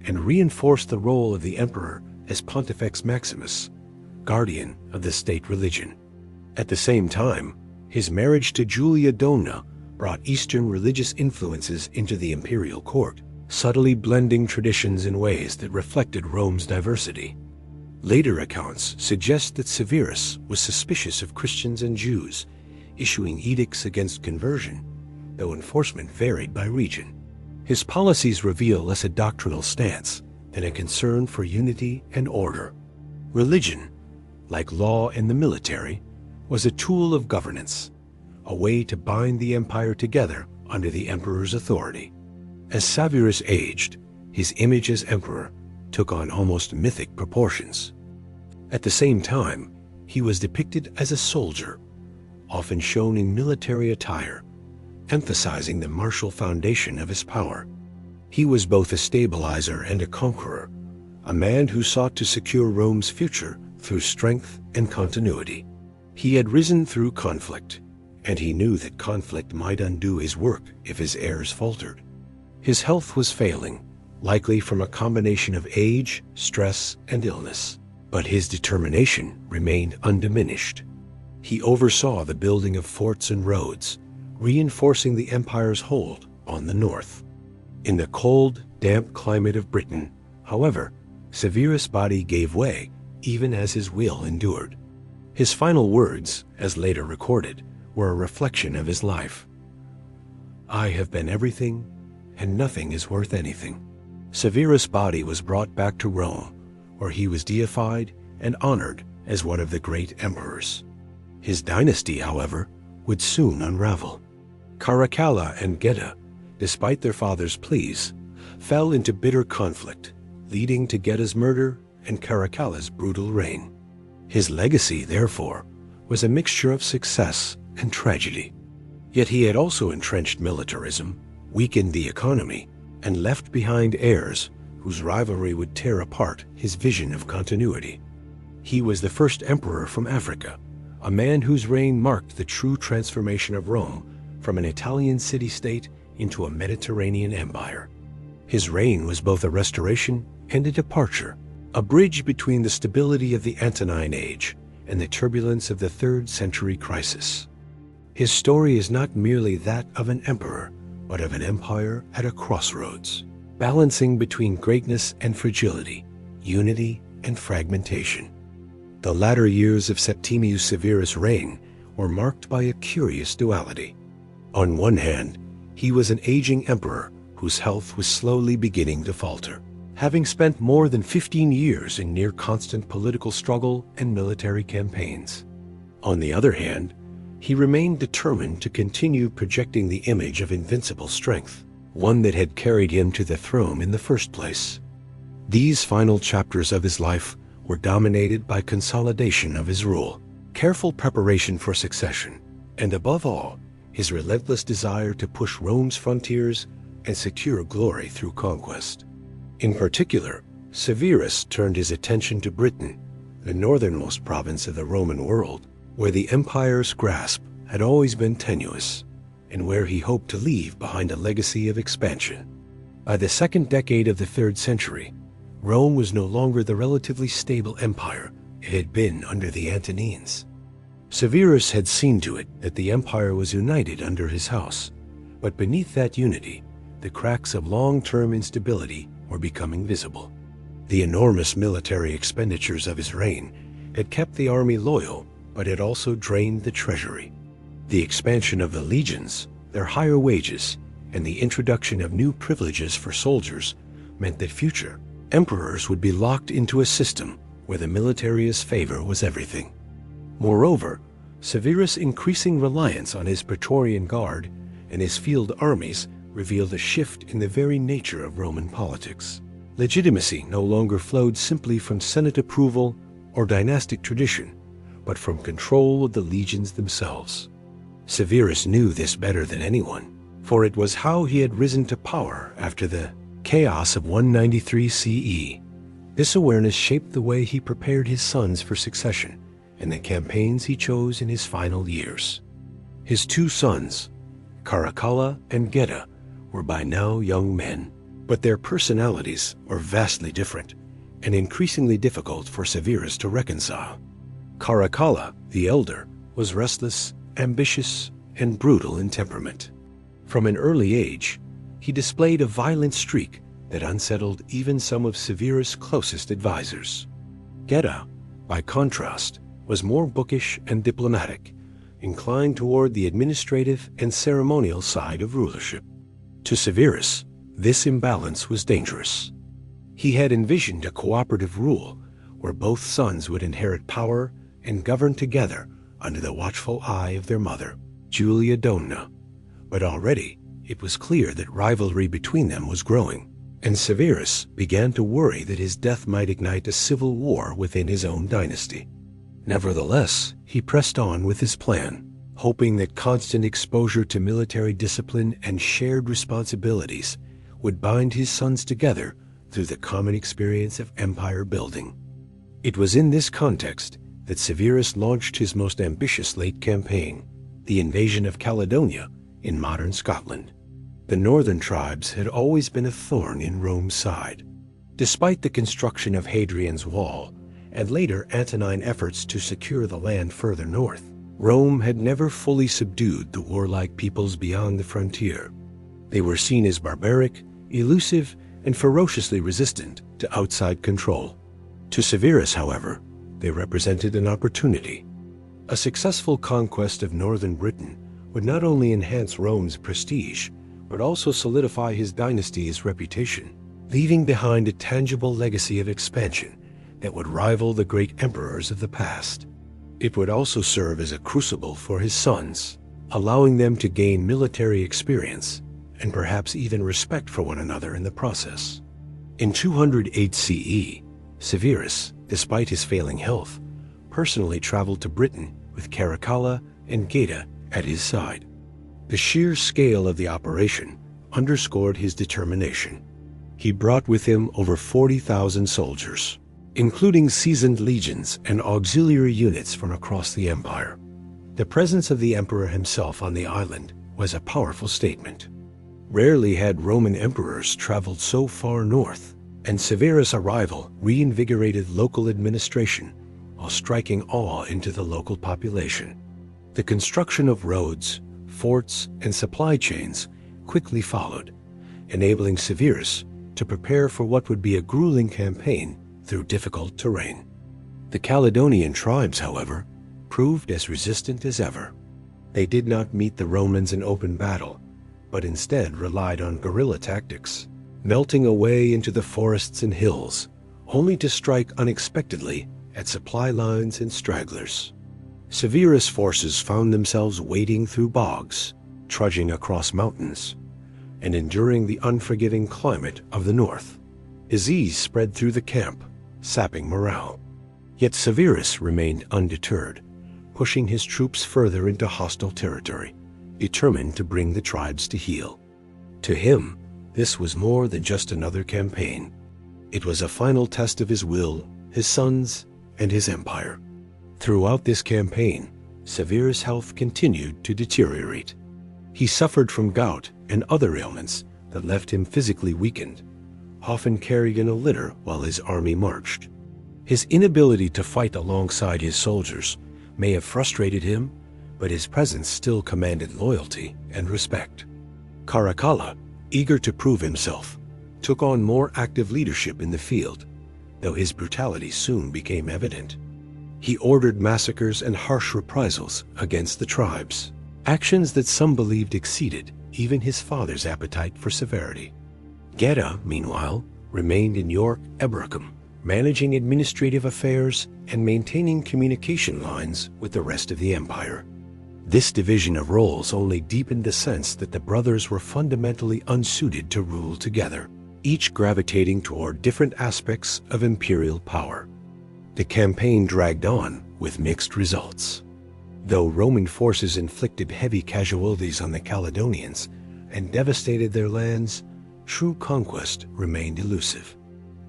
and reinforced the role of the emperor as Pontifex Maximus, guardian of the state religion. At the same time, his marriage to Julia Domna brought Eastern religious influences into the imperial court, subtly blending traditions in ways that reflected Rome's diversity. Later accounts suggest that Severus was suspicious of Christians and Jews, issuing edicts against conversion, though enforcement varied by region. His policies reveal less a doctrinal stance than a concern for unity and order. Religion, like law and the military, was a tool of governance, a way to bind the empire together under the emperor's authority. As Severus aged, his image as emperor took on almost mythic proportions. At the same time, he was depicted as a soldier, often shown in military attire, emphasizing the martial foundation of his power. He was both a stabilizer and a conqueror, a man who sought to secure Rome's future through strength and continuity. He had risen through conflict, and he knew that conflict might undo his work if his heirs faltered. His health was failing, likely from a combination of age, stress, and illness, but his determination remained undiminished. He oversaw the building of forts and roads, reinforcing the empire's hold on the north. In the cold, damp climate of Britain, however, Severus' body gave way even as his will endured. His final words, as later recorded, were a reflection of his life. "I have been everything, and nothing is worth anything." Severus' body was brought back to Rome, where he was deified and honored as one of the great emperors. His dynasty, however, would soon unravel. Caracalla and Geta, despite their father's pleas, fell into bitter conflict, leading to Geta's murder and Caracalla's brutal reign. His legacy, therefore, was a mixture of success and tragedy. Yet he had also entrenched militarism, weakened the economy, and left behind heirs whose rivalry would tear apart his vision of continuity. He was the first emperor from Africa, a man whose reign marked the true transformation of Rome from an Italian city-state into a Mediterranean empire. His reign was both a restoration and a departure, a bridge between the stability of the Antonine Age and the turbulence of the 3rd century crisis. His story is not merely that of an emperor, but of an empire at a crossroads, balancing between greatness and fragility, unity and fragmentation. The latter years of Septimius Severus' reign were marked by a curious duality. On one hand, he was an aging emperor whose health was slowly beginning to falter, having spent more than 15 years in near-constant political struggle and military campaigns. On the other hand, he remained determined to continue projecting the image of invincible strength, one that had carried him to the throne in the first place. These final chapters of his life were dominated by consolidation of his rule, careful preparation for succession, and above all, his relentless desire to push Rome's frontiers and secure glory through conquest. In particular, Severus turned his attention to Britain, the northernmost province of the Roman world, where the empire's grasp had always been tenuous, and where he hoped to leave behind a legacy of expansion. By the 2nd decade of the 3rd century, Rome was no longer the relatively stable empire it had been under the Antonines. Severus had seen to it that the empire was united under his house, but beneath that unity, the cracks of long-term instability were becoming visible. The enormous military expenditures of his reign had kept the army loyal, but had also drained the treasury. The expansion of the legions, their higher wages, and the introduction of new privileges for soldiers meant that future emperors would be locked into a system where the military's favor was everything. Moreover, Severus' increasing reliance on his Praetorian Guard and his field armies revealed a shift in the very nature of Roman politics. Legitimacy no longer flowed simply from Senate approval or dynastic tradition, but from control of the legions themselves. Severus knew this better than anyone, for it was how he had risen to power after the chaos of 193 CE. This awareness shaped the way he prepared his sons for succession and the campaigns he chose in his final years. His 2 sons, Caracalla and Geta, were by now young men, but their personalities were vastly different and increasingly difficult for Severus to reconcile. Caracalla, the elder, was restless, ambitious, and brutal in temperament. From an early age, he displayed a violent streak that unsettled even some of Severus' closest advisors. Geta, by contrast, was more bookish and diplomatic, inclined toward the administrative and ceremonial side of rulership. To Severus, this imbalance was dangerous. He had envisioned a cooperative rule where both sons would inherit power and govern together under the watchful eye of their mother, Julia Domna. But already it was clear that rivalry between them was growing, and Severus began to worry that his death might ignite a civil war within his own dynasty. Nevertheless, he pressed on with his plan, hoping that constant exposure to military discipline and shared responsibilities would bind his sons together through the common experience of empire building. It was in this context that Severus launched his most ambitious late campaign, the invasion of Caledonia in modern Scotland. The northern tribes had always been a thorn in Rome's side. Despite the construction of Hadrian's Wall and later Antonine efforts to secure the land further north, Rome had never fully subdued the warlike peoples beyond the frontier. They were seen as barbaric, elusive, and ferociously resistant to outside control. To Severus, however, they represented an opportunity. A successful conquest of northern Britain would not only enhance Rome's prestige, but also solidify his dynasty's reputation, leaving behind a tangible legacy of expansion that would rival the great emperors of the past. It would also serve as a crucible for his sons, allowing them to gain military experience and perhaps even respect for one another in the process. In 208 CE, Severus, despite his failing health, personally traveled to Britain with Caracalla and Geta at his side. The sheer scale of the operation underscored his determination. He brought with him over 40,000 soldiers, including seasoned legions and auxiliary units from across the empire. The presence of the emperor himself on the island was a powerful statement. Rarely had Roman emperors traveled so far north, and Severus' arrival reinvigorated local administration while striking awe into the local population. The construction of roads, forts, and supply chains quickly followed, enabling Severus to prepare for what would be a grueling campaign through difficult terrain. The Caledonian tribes, however, proved as resistant as ever. They did not meet the Romans in open battle, but instead relied on guerrilla tactics, melting away into the forests and hills, only to strike unexpectedly at supply lines and stragglers. Severus' forces found themselves wading through bogs, trudging across mountains, and enduring the unforgiving climate of the north. Disease spread through the camp, sapping morale. Yet Severus remained undeterred, pushing his troops further into hostile territory, determined to bring the tribes to heel. To him, this was more than just another campaign. It was a final test of his will, his sons, and his empire. Throughout this campaign, Severus' health continued to deteriorate. He suffered from gout and other ailments that left him physically weakened, often carried in a litter while his army marched. His inability to fight alongside his soldiers may have frustrated him, but his presence still commanded loyalty and respect. Caracalla, eager to prove himself, took on more active leadership in the field, though his brutality soon became evident. He ordered massacres and harsh reprisals against the tribes, actions that some believed exceeded even his father's appetite for severity. Geta, meanwhile, remained in York Eboracum, managing administrative affairs and maintaining communication lines with the rest of the empire. This division of roles only deepened the sense that the brothers were fundamentally unsuited to rule together, each gravitating toward different aspects of imperial power. The campaign dragged on with mixed results. Though Roman forces inflicted heavy casualties on the Caledonians and devastated their lands, true conquest remained elusive.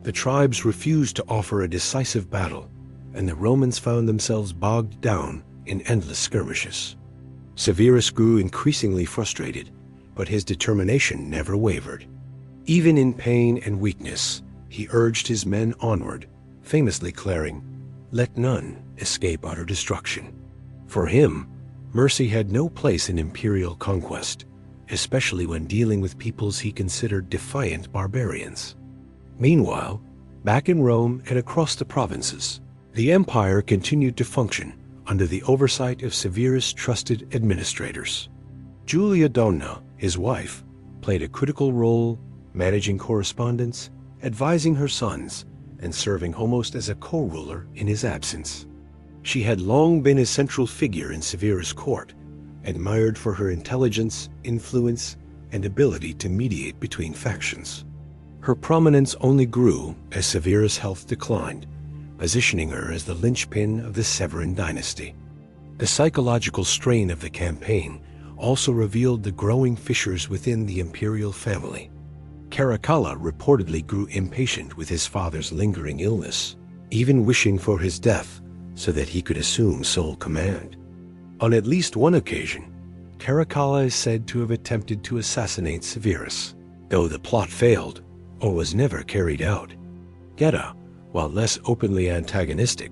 The tribes refused to offer a decisive battle, and the Romans found themselves bogged down in endless skirmishes. Severus grew increasingly frustrated, but his determination never wavered. Even in pain and weakness, he urged his men onward, famously declaring, "Let none escape utter destruction." For him, mercy had no place in imperial conquest, especially when dealing with peoples he considered defiant barbarians. Meanwhile, back in Rome and across the provinces, the empire continued to function under the oversight of Severus' trusted administrators. Julia Domna, his wife, played a critical role, managing correspondence, advising her sons, and serving almost as a co-ruler in his absence. She had long been a central figure in Severus' court, admired for her intelligence, influence, and ability to mediate between factions. Her prominence only grew as Severus' health declined, positioning her as the linchpin of the Severan dynasty. The psychological strain of the campaign also revealed the growing fissures within the imperial family. Caracalla reportedly grew impatient with his father's lingering illness, even wishing for his death so that he could assume sole command. On at least one occasion, Caracalla is said to have attempted to assassinate Severus, though the plot failed or was never carried out. Geta, while less openly antagonistic,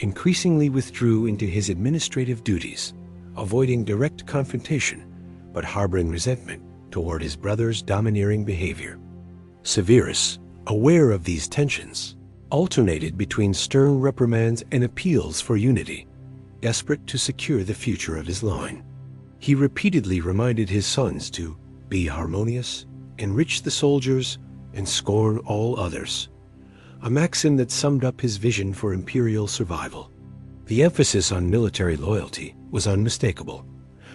increasingly withdrew into his administrative duties, avoiding direct confrontation but harboring resentment toward his brother's domineering behavior. Severus, aware of these tensions, alternated between stern reprimands and appeals for unity, desperate to secure the future of his line. He repeatedly reminded his sons to be harmonious, enrich the soldiers, and scorn all others, a maxim that summed up his vision for imperial survival. The emphasis on military loyalty was unmistakable,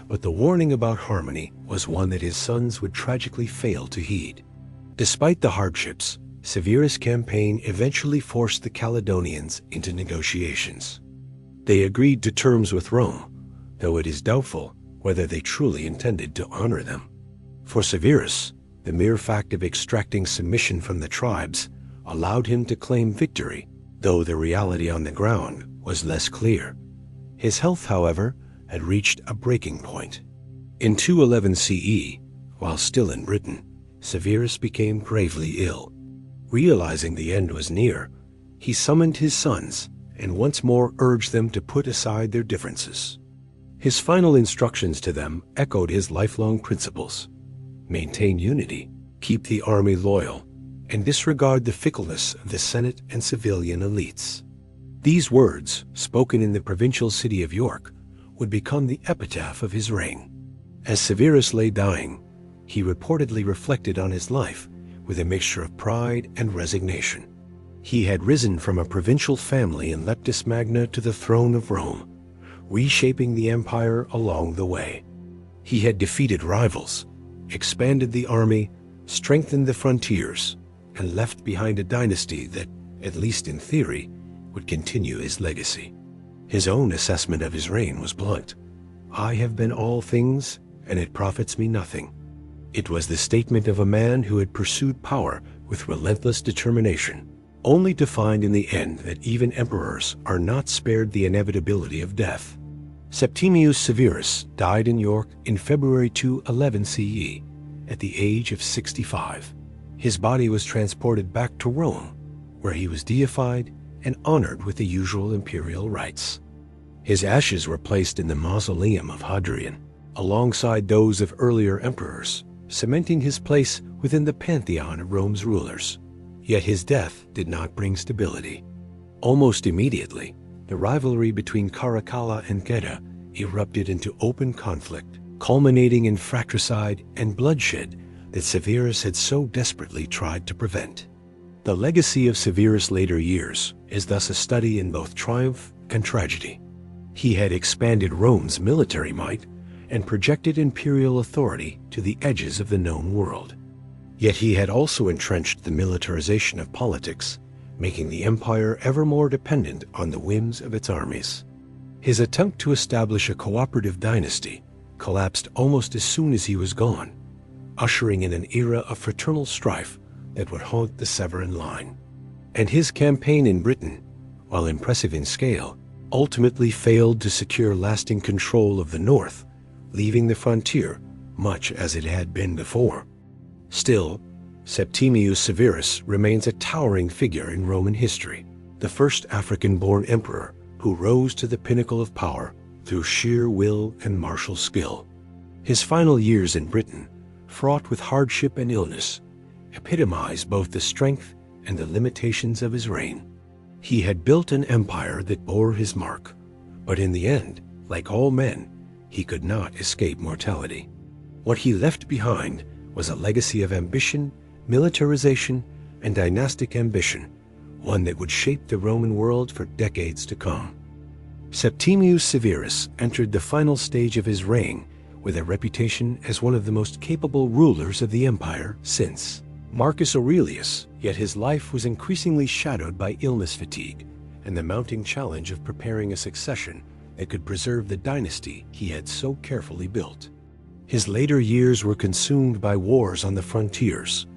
but the warning about harmony was one that his sons would tragically fail to heed. Despite the hardships, Severus' campaign eventually forced the Caledonians into negotiations. They agreed to terms with Rome, though it is doubtful whether they truly intended to honor them. For Severus, The mere fact of extracting submission from the tribes allowed him to claim victory, though the reality on the ground was less clear. His health, however, had reached a breaking point. In 211 CE, while still in Britain, Severus became gravely ill. Realizing the end was near, he summoned his sons and once more urged them to put aside their differences. His final instructions to them echoed his lifelong principles: maintain unity, keep the army loyal, and disregard the fickleness of the Senate and civilian elites. These words, spoken in the provincial city of York, would become the epitaph of his reign. As Severus lay dying, he reportedly reflected on his life with a mixture of pride and resignation. He had risen from a provincial family in Leptis Magna to the throne of Rome, reshaping the empire along the way. He had defeated rivals, expanded the army, strengthened the frontiers, and left behind a dynasty that, at least in theory, would continue his legacy. His own assessment of his reign was blunt: "I have been all things, and it profits me nothing." It was the statement of a man who had pursued power with relentless determination, only to find in the end that even emperors are not spared the inevitability of death. Septimius Severus died in York in February 211 CE at the age of 65. His body was transported back to Rome, where he was deified and honored with the usual imperial rites. His ashes were placed in the mausoleum of Hadrian, alongside those of earlier emperors, cementing his place within the pantheon of Rome's rulers. Yet his death did not bring stability. Almost immediately, the rivalry between Caracalla and Geta erupted into open conflict, culminating in fratricide and bloodshed that Severus had so desperately tried to prevent. The legacy of Severus' later years is thus a study in both triumph and tragedy. He had expanded Rome's military might and projected imperial authority to the edges of the known world. Yet he had also entrenched the militarization of politics, making the empire ever more dependent on the whims of its armies. His attempt to establish a cooperative dynasty collapsed almost as soon as he was gone, ushering in an era of fraternal strife that would haunt the Severan line. And his campaign in Britain, while impressive in scale, ultimately failed to secure lasting control of the north, leaving the frontier much as it had been before. Still, Septimius Severus remains a towering figure in Roman history, the first African-born emperor who rose to the pinnacle of power through sheer will and martial skill. His final years in Britain, fraught with hardship and illness, epitomize both the strength and the limitations of his reign. He had built an empire that bore his mark, but in the end, like all men, he could not escape mortality. What he left behind was a legacy of ambition, militarization, and dynastic ambition, one that would shape the Roman world for decades to come. Septimius Severus entered the final stage of his reign with a reputation as one of the most capable rulers of the empire since Marcus Aurelius, yet his life was increasingly shadowed by illness fatigue and the mounting challenge of preparing a succession that could preserve the dynasty he had so carefully built. His later years were consumed by wars on the frontiers,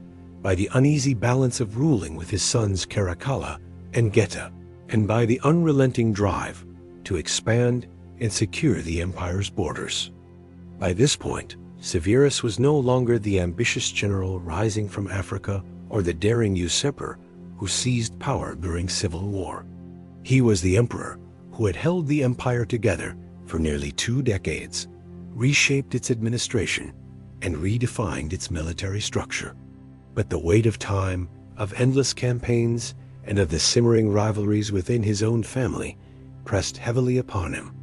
by the uneasy balance of ruling with his sons Caracalla and Geta, and by the unrelenting drive to expand and secure the empire's borders. By this point, Severus was no longer the ambitious general rising from Africa or the daring usurper who seized power during civil war. He was the emperor who had held the empire together for nearly 2 decades, reshaped its administration, and redefined its military structure. But the weight of time, of endless campaigns, and of the simmering rivalries within his own family pressed heavily upon him.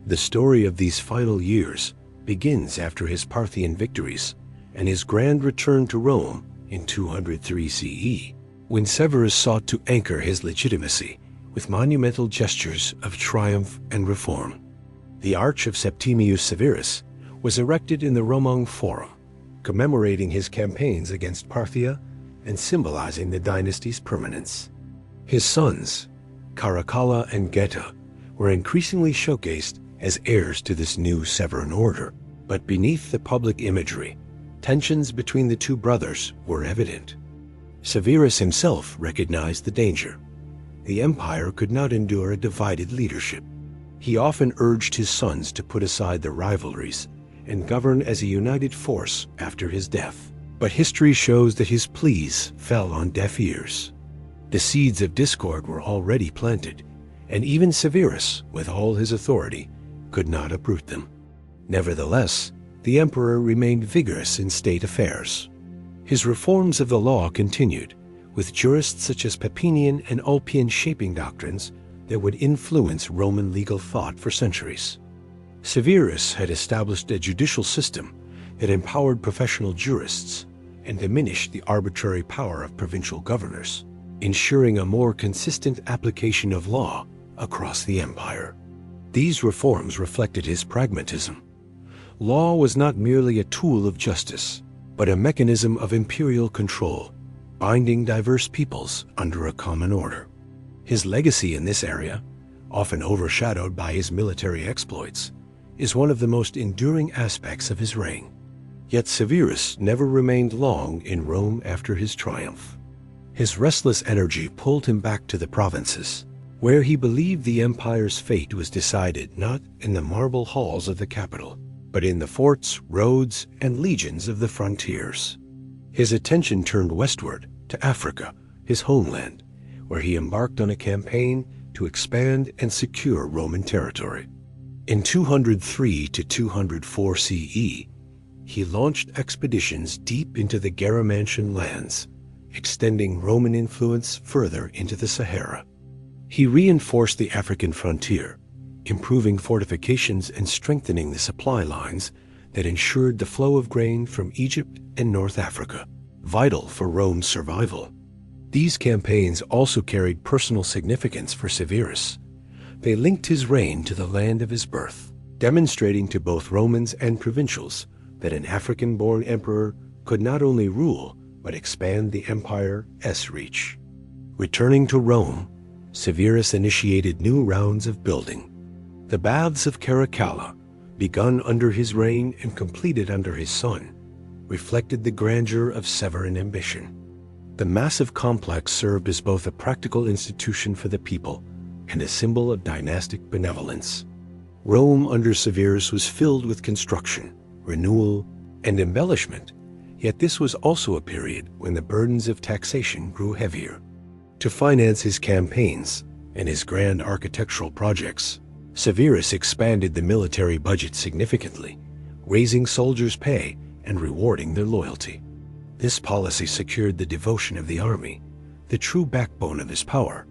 The story of these final years begins after his Parthian victories and his grand return to Rome in 203 CE, when Severus sought to anchor his legitimacy with monumental gestures of triumph and reform. The Arch of Septimius Severus was erected in the Roman Forum, commemorating his campaigns against Parthia and symbolizing the dynasty's permanence. His sons, Caracalla and Geta, were increasingly showcased as heirs to this new Severan order, but beneath the public imagery, Tensions between the two brothers were evident. Severus himself recognized the danger. The empire could not endure a divided leadership. He often urged his sons to put aside their rivalries and govern as a united force after his death. But history shows that his pleas fell on deaf ears. The seeds of discord were already planted, and even Severus, with all his authority, could not uproot them. Nevertheless, the emperor remained vigorous in state affairs. His reforms of the law continued, with jurists such as Papinian and Ulpian shaping doctrines that would influence Roman legal thought for centuries. Severus had established a judicial system that empowered professional jurists and diminished the arbitrary power of provincial governors, ensuring a more consistent application of law across the empire. These reforms reflected his pragmatism. Law was not merely a tool of justice, but a mechanism of imperial control, binding diverse peoples under a common order. His legacy in this area, often overshadowed by his military exploits, is one of the most enduring aspects of his reign. Yet Severus never remained long in Rome after his triumph. His restless energy pulled him back to the provinces, where he believed the empire's fate was decided not in the marble halls of the capital, but in the forts, roads, and legions of the frontiers. His attention turned westward to Africa, his homeland, where he embarked on a campaign to expand and secure Roman territory. In 203 to 204 CE, he launched expeditions deep into the Garamantian lands, extending Roman influence further into the Sahara. He reinforced the African frontier, improving fortifications and strengthening the supply lines that ensured the flow of grain from Egypt and North Africa, vital for Rome's survival. These campaigns also carried personal significance for Severus. They linked his reign to the land of his birth, demonstrating to both Romans and provincials that an African-born emperor could not only rule, but expand the empire's reach. Returning to Rome, Severus initiated new rounds of building. The baths of Caracalla, begun under his reign and completed under his son, reflected the grandeur of Severan ambition. The massive complex served as both a practical institution for the people and a symbol of dynastic benevolence. Rome under Severus was filled with construction, renewal, and embellishment, yet this was also a period when the burdens of taxation grew heavier. To finance his campaigns and his grand architectural projects, Severus expanded the military budget significantly, raising soldiers' pay and rewarding their loyalty. This policy secured the devotion of the army, the true backbone of his power,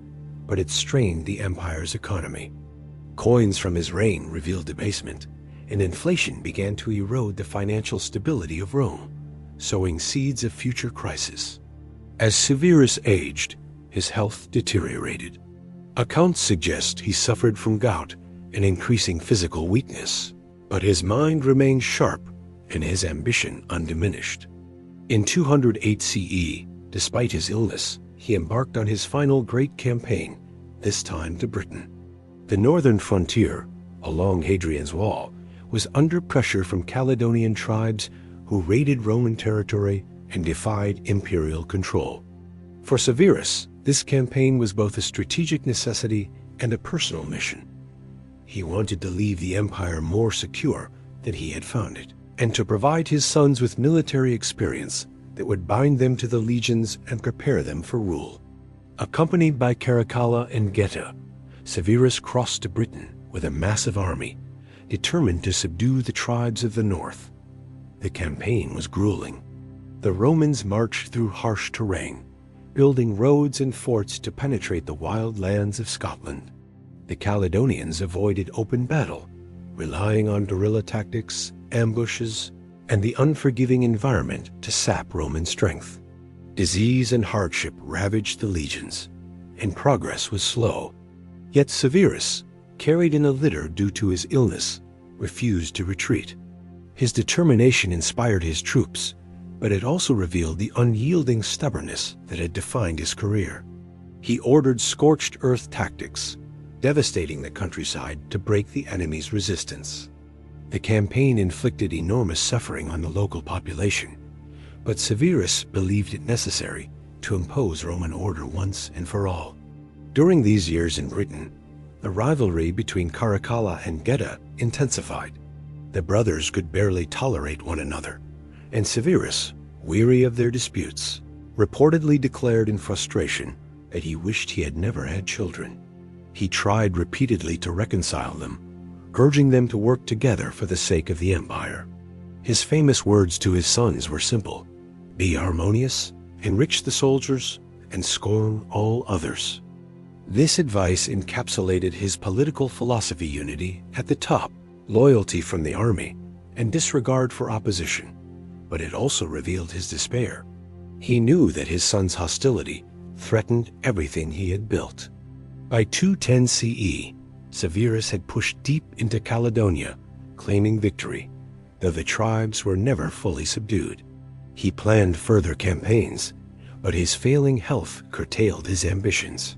but it strained the empire's economy. Coins from his reign revealed debasement, and inflation began to erode the financial stability of Rome, sowing seeds of future crisis. As Severus aged, his health deteriorated. Accounts suggest he suffered from gout and increasing physical weakness, but his mind remained sharp and his ambition undiminished. In 208 CE, despite his illness, he embarked on his final great campaign, this time to Britain. The northern frontier, along Hadrian's Wall, was under pressure from Caledonian tribes who raided Roman territory and defied imperial control. For Severus, this campaign was both a strategic necessity and a personal mission. He wanted to leave the empire more secure than he had found it, and to provide his sons with military experience that would bind them to the legions and prepare them for rule. Accompanied by Caracalla and Geta, Severus crossed to Britain with a massive army, determined to subdue the tribes of the north. The campaign was grueling. The Romans marched through harsh terrain, building roads and forts to penetrate the wild lands of Scotland. The Caledonians avoided open battle, relying on guerrilla tactics, ambushes, and the unforgiving environment to sap Roman strength. Disease and hardship ravaged the legions, and progress was slow. Yet Severus, carried in a litter due to his illness, refused to retreat. His determination inspired his troops, but it also revealed the unyielding stubbornness that had defined his career. He ordered scorched earth tactics, devastating the countryside to break the enemy's resistance. The campaign inflicted enormous suffering on the local population, But Severus believed it necessary to impose Roman order once and for all. During these years in Britain, the rivalry between Caracalla and Geta intensified. The brothers could barely tolerate one another, and Severus, weary of their disputes, reportedly declared in frustration that he wished he had never had children. He tried repeatedly to reconcile them, urging them to work together for the sake of the empire. His famous words to his sons were simple: "Be harmonious, enrich the soldiers, and scorn all others." This advice encapsulated his political philosophy: unity at the top, loyalty from the army, and disregard for opposition. But it also revealed his despair. He knew that his son's hostility threatened everything he had built. By 210 CE, Severus had pushed deep into Caledonia, claiming victory, though the tribes were never fully subdued. He planned further campaigns, but his failing health curtailed his ambitions.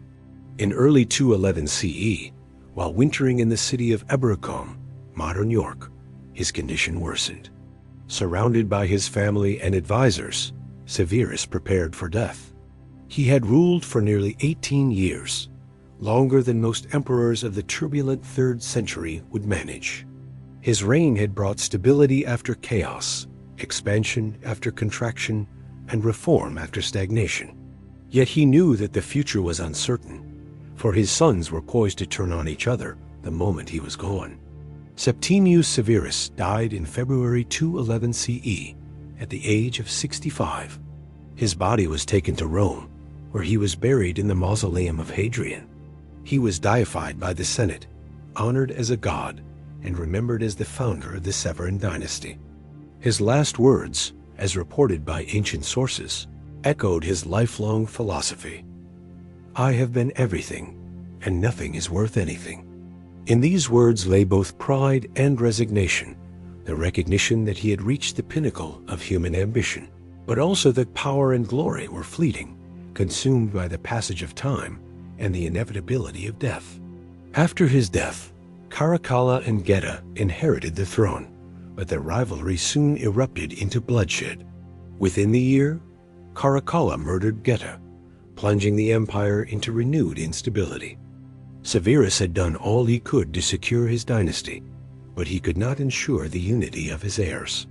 In early 211 CE, while wintering in the city of Eboracum, modern York, his condition worsened. Surrounded by his family and advisors, Severus prepared for death. He had ruled for nearly 18 years, longer than most emperors of the turbulent 3rd century would manage. His reign had brought stability after chaos, expansion after contraction, and reform after stagnation. Yet he knew that the future was uncertain, for his sons were poised to turn on each other the moment he was gone. Septimius Severus died in February 211 CE at the age of 65. His body was taken to Rome, where he was buried in the mausoleum of Hadrian. He was deified by the Senate, honored as a god, and remembered as the founder of the Severan dynasty. His last words, as reported by ancient sources, echoed his lifelong philosophy: "I have been everything, and nothing is worth anything." In these words lay both pride and resignation, the recognition that he had reached the pinnacle of human ambition, but also that power and glory were fleeting, consumed by the passage of time and the inevitability of death. After his death, Caracalla and Geta inherited the throne, but their rivalry soon erupted into bloodshed. Within the year, Caracalla murdered Geta, plunging the empire into renewed instability. Severus had done all he could to secure his dynasty, but he could not ensure the unity of his heirs.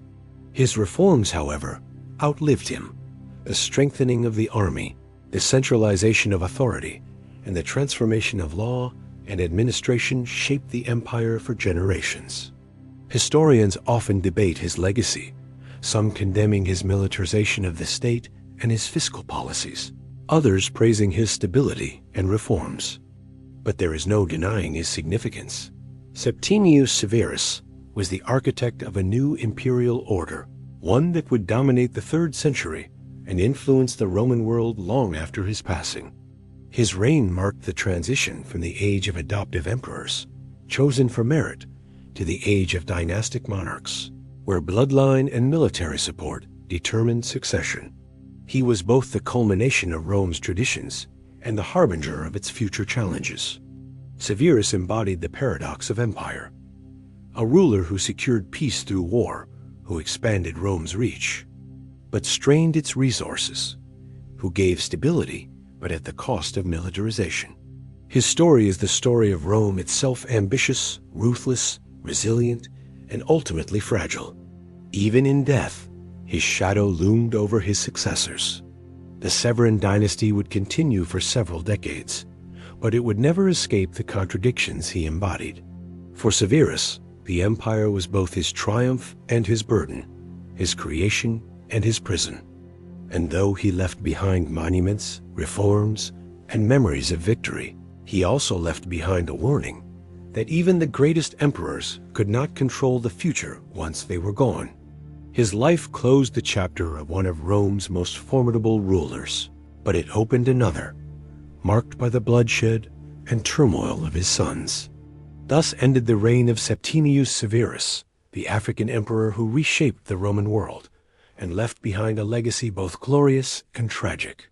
His reforms, however, outlived him. The strengthening of the army, the centralization of authority, and the transformation of law and administration shaped the empire for generations. Historians often debate his legacy, some condemning his militarization of the state and his fiscal policies, others praising his stability and reforms. But there is no denying his significance. Septimius Severus was the architect of a new imperial order, one that would dominate the 3rd century and influence the Roman world long after his passing. His reign marked the transition from the age of adoptive emperors, chosen for merit, to the age of dynastic monarchs, where bloodline and military support determined succession. He was both the culmination of Rome's traditions and the harbinger of its future challenges. Severus embodied the paradox of empire, a ruler who secured peace through war, who expanded Rome's reach, but strained its resources, who gave stability but at the cost of militarization. His story is the story of Rome itself, ambitious, ruthless, resilient, and ultimately fragile. Even in death, his shadow loomed over his successors. The Severan dynasty would continue for several decades, but it would never escape the contradictions he embodied. For Severus, the empire was both his triumph and his burden, his creation and his prison. And though he left behind monuments, reforms, and memories of victory, he also left behind a warning that even the greatest emperors could not control the future once they were gone. His life closed the chapter of one of Rome's most formidable rulers, but it opened another, marked by the bloodshed and turmoil of his sons. Thus ended the reign of Septimius Severus, the African emperor who reshaped the Roman world and left behind a legacy both glorious and tragic.